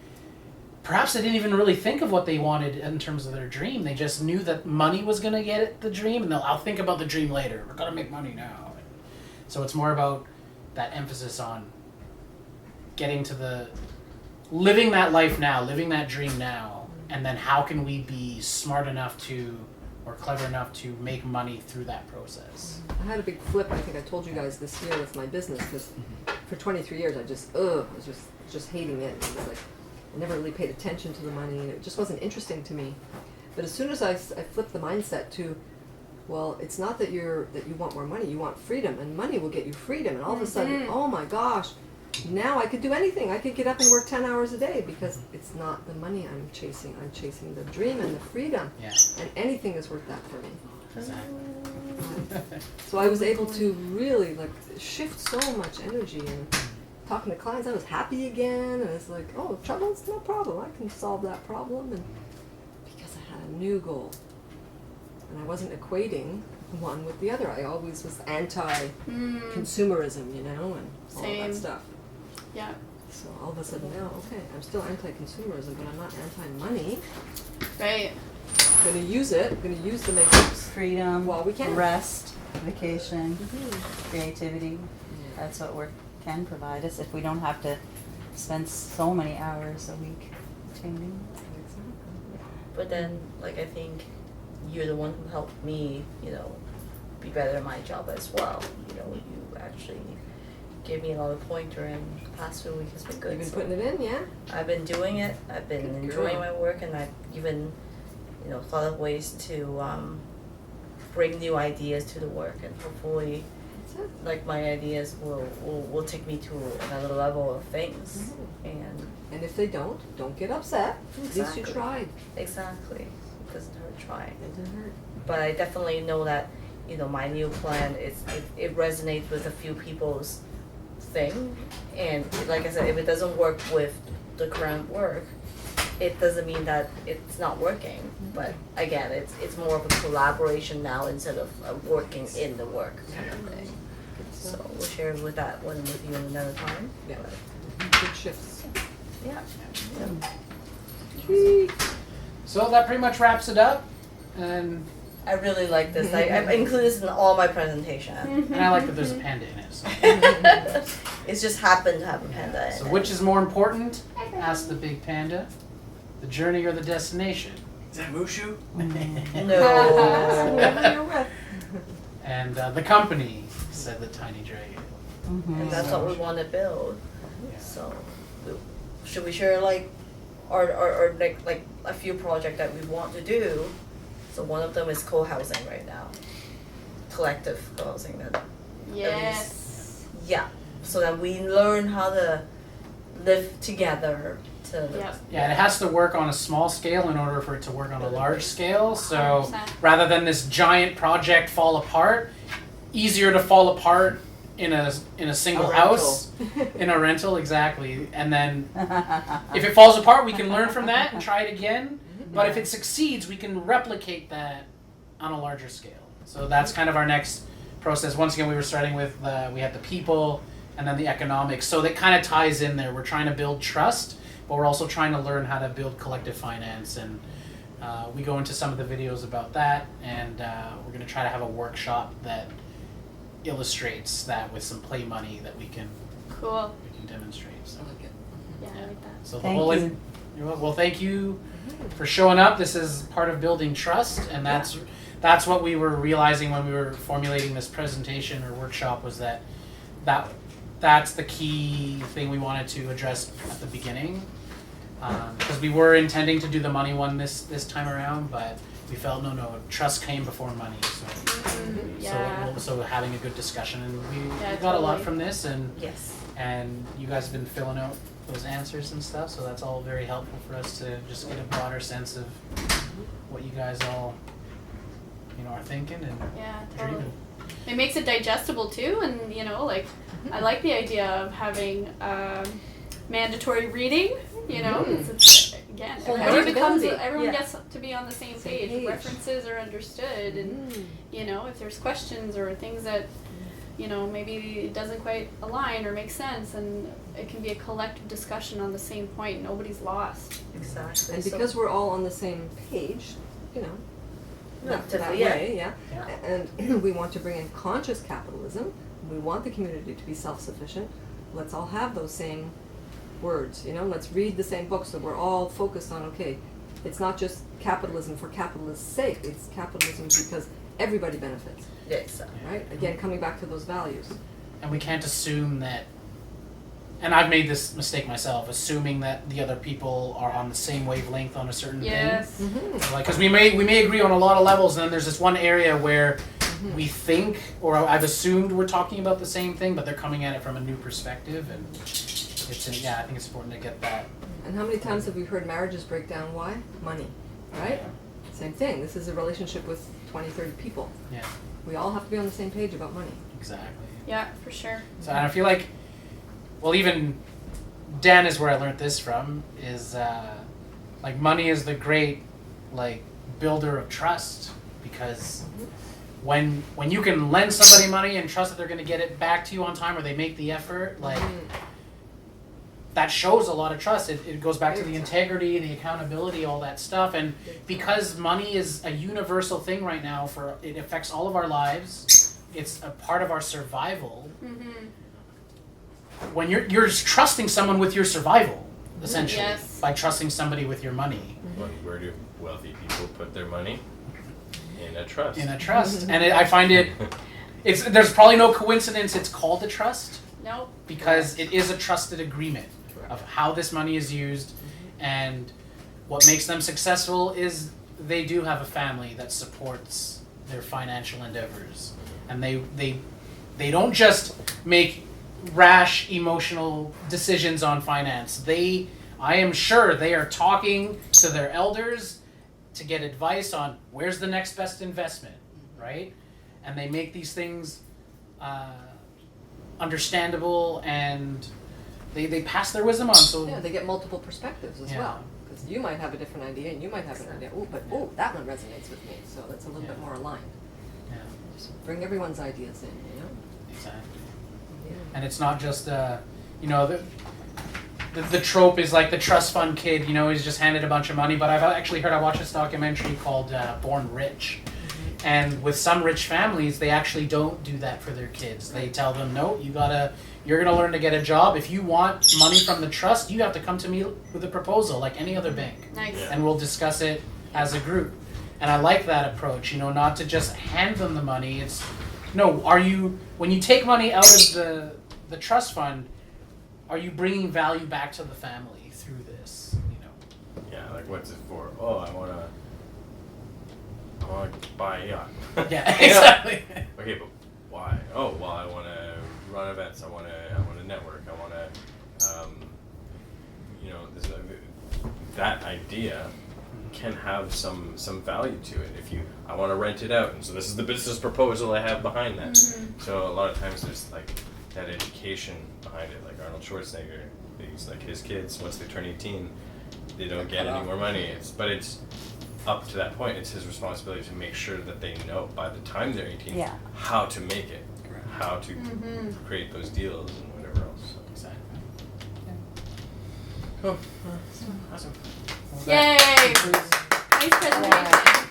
Speaker 1: perhaps they didn't even really think of what they wanted in terms of their dream. They just knew that money was going to get it, the dream, and I'll think about the dream later. We're going to make money now. So it's more about that emphasis on getting to living that life now, living that dream now, and then how can we be smart enough to, or clever enough to make money through that process.
Speaker 4: I had a big flip, I think I told you guys this year with my business, because for 23 years I was just hating it. It was like, I never really paid attention to the money, and it just wasn't interesting to me. But as soon as I flipped the mindset to, well, it's not that you want more money, you want freedom, and money will get you freedom, and all of a sudden, oh my gosh, now I could do anything. I could get up and work 10 hours a day, because it's not the money I'm chasing the dream and the freedom, and anything is worth that for me.
Speaker 1: Exactly.
Speaker 4: So I was able to really like shift so much energy, and talking to clients, I was happy again, and it's like, oh, trouble, it's no problem, I can solve that problem, and because I had a new goal. And I wasn't equating one with the other. I always was anti-consumerism, you know, and all that stuff.
Speaker 5: Yeah.
Speaker 4: So all of a sudden now, okay, I'm still anti-consumerism, but I'm not anti-money.
Speaker 5: Right.
Speaker 4: I'm going to use it. I'm going to use the makeups
Speaker 3: Freedom,
Speaker 4: while we can.
Speaker 3: rest, vacation, creativity. That's what work can provide us if we don't have to spend so many hours a week changing.
Speaker 2: But then, like, I think you're the one who helped me, you know, be better at my job as well. You know, you actually gave me a lot of pointer, and the past few weeks has been good.
Speaker 4: You've been
Speaker 2: so
Speaker 4: putting it in, yeah?
Speaker 2: I've been doing it. I've been
Speaker 4: Good
Speaker 2: enjoying
Speaker 4: girl.
Speaker 2: my work, and I've even, you know, thought of ways to bring new ideas to the work, and hopefully,
Speaker 4: That's it.
Speaker 2: like, my ideas will take me to another level of things.
Speaker 4: And if they don't get upset. At least
Speaker 2: Exactly.
Speaker 4: you tried.
Speaker 2: Exactly. It doesn't hurt trying.
Speaker 4: It didn't hurt.
Speaker 2: But I definitely know that, you know, my new plan it resonates with a few people's thing, and like I said, if it doesn't work with the current work, it doesn't mean that it's not working. But again, it's more of a collaboration now instead of working in the work kind of thing. So we'll share with that one with you another time.
Speaker 4: Yeah.
Speaker 2: But,
Speaker 4: Good shifts.
Speaker 2: yeah.
Speaker 1: So that pretty much wraps it up, and
Speaker 2: I really like this. I include this in all my presentation.
Speaker 1: I like that there's a panda in it. So.
Speaker 2: It's just happened to have a panda in
Speaker 1: So
Speaker 2: it.
Speaker 1: which is more important? Asked the big panda. The journey or the destination?
Speaker 6: Is that Mushu?
Speaker 2: No.
Speaker 4: Whoever you're with.
Speaker 1: And the company, said the tiny dragon.
Speaker 2: And that's what we want to build.
Speaker 1: Yeah.
Speaker 2: So, should we share like, or like a few projects that we want to do? So one of them is co-housing right now, collective co-housing. That
Speaker 5: Yes.
Speaker 2: yeah. So that we learn how to live together.
Speaker 5: Yep.
Speaker 1: Yeah, and it has to work on a small scale in order for it to work on a large scale. So
Speaker 5: 100%.
Speaker 1: rather than this giant project fall apart, easier to fall apart in a single house, in a rental, exactly. And then if it falls apart, we can learn from that and try it again. But if it succeeds, we can replicate that on a larger scale. So that's kind of our next process. Once again, we were starting with we had the people and then the economics. So that kind of ties in there. We're trying to build trust, but we're also trying to learn how to build collective finance. And we go into some of the videos about that. And we're going to try to have a workshop that illustrates that with some play money that we can
Speaker 5: Cool.
Speaker 1: demonstrate. So,
Speaker 4: I like it.
Speaker 5: Yeah, I like that.
Speaker 1: so the
Speaker 3: Thank
Speaker 1: whole
Speaker 3: you.
Speaker 1: well, thank you for showing up. This is part of building trust, and that's what we were realizing when we were formulating this presentation or workshop, was that's the key thing we wanted to address at the beginning. because we were intending to do the money one this time around, but we felt no, trust came before money.
Speaker 5: Yeah.
Speaker 1: So having a good discussion, and we
Speaker 5: Yeah,
Speaker 1: got a lot
Speaker 5: totally.
Speaker 1: from this, and
Speaker 2: Yes.
Speaker 1: you guys have been filling out those answers and stuff, so that's all very helpful for us to just get a broader sense of what you guys all, are thinking and
Speaker 5: Yeah, totally.
Speaker 1: dreaming.
Speaker 5: It makes it digestible too, and like I like the idea of having mandatory reading. It's again,
Speaker 4: Whole
Speaker 5: everyone
Speaker 4: accountability.
Speaker 5: everyone
Speaker 2: Yeah.
Speaker 5: gets to be on the same
Speaker 4: Same
Speaker 5: page.
Speaker 4: page.
Speaker 5: References are understood, and if there's questions or things that maybe it doesn't quite align or make sense, and it can be a collective discussion on the same point. Nobody's lost.
Speaker 2: Exactly.
Speaker 4: And
Speaker 2: So-
Speaker 4: because we're all on the same page, that
Speaker 2: Relatively, yeah.
Speaker 4: way, and we want to bring in conscious capitalism, we want the community to be self-sufficient, let's all have those same words, let's read the same book so we're all focused on, okay, it's not just capitalism for capitalist's sake, it's capitalism because everybody benefits,
Speaker 2: Yeah, exactly.
Speaker 4: right? Again, coming back to those values.
Speaker 1: And we can't assume that, and I've made this mistake myself, assuming that the other people are on the same wavelength on a certain
Speaker 5: Yes.
Speaker 1: thing. Because we may agree on a lot of levels, and then there's this one area where we think, or I've assumed we're talking about the same thing, but they're coming at it from a new perspective, and I think it's important to get that.
Speaker 4: And how many times have we heard marriages break down? Why? Money, right? Same thing, this is a relationship with 20, 30 people.
Speaker 1: Yeah,
Speaker 4: We all have to be on the same page about money.
Speaker 1: exactly.
Speaker 5: Yeah, for sure.
Speaker 1: So I feel like, well, even Dan is where I learned this from, is like money is the great builder of trust, because when you can lend somebody money and trust that they're going to get it back to you on time, or they make the effort, that shows a lot of trust. It goes back to the integrity, the accountability, all that stuff. And because money is a universal thing right now, it affects all of our lives, it's a part of our survival. When you're trusting someone with your survival, essentially,
Speaker 5: Yes.
Speaker 1: by trusting somebody with your money.
Speaker 6: Where do wealthy people put their money? In a trust.
Speaker 1: In a trust. And I find there's probably no coincidence it's called a trust,
Speaker 5: Nope.
Speaker 1: because it is a trusted agreement of how this money is used, and what makes them successful is they do have a family that supports their financial endeavors, and they don't just make rash emotional decisions on finance. I am sure they are talking to their elders to get advice on where's the next best investment, right? And they make these things understandable, and they pass their wisdom on. So
Speaker 4: Yeah, they get multiple perspectives as
Speaker 1: Yeah.
Speaker 4: well. Because you might have a different idea and you might have an idea. Oh, that one resonates with me. So that's a little bit more aligned.
Speaker 1: yeah,
Speaker 4: Just bring everyone's ideas in,
Speaker 1: exactly.
Speaker 4: Yeah.
Speaker 1: And it's not just the trope is like the trust fund kid, he's just handed a bunch of money. But I've actually heard, I watched this documentary called Born Rich. And with some rich families, they actually don't do that for their kids. They tell them, no, you're gonna learn to get a job. If you want money from the trust, you have to come to me with a proposal like any other bank.
Speaker 5: Nice.
Speaker 6: Yeah.
Speaker 1: And we'll discuss it as a group. And I like that approach, not to just hand them the money. It's, no, when you take money out of the trust fund, are you bringing value back to the family through this,
Speaker 6: Yeah, like what's it for? Oh, I want to buy a yacht.
Speaker 1: Yeah, exactly.
Speaker 6: Okay, but why? Oh, well, I want to run events. I want to network. I want to, that idea can have some value to it. I want to rent it out, and so this is the business proposal I have behind that. So a lot of times there's like that education behind it. Like Arnold Schwarzenegger, his kids, once they turn 18, they don't get any more money. But it's up to that point, it's his responsibility to make sure that they know by the time they're 18 how to make it, how to create those deals and whatever else. So.
Speaker 1: Exactly.
Speaker 6: Cool. Awesome.
Speaker 1: Well,
Speaker 5: Yay!
Speaker 1: that concludes-
Speaker 5: Nice presentation.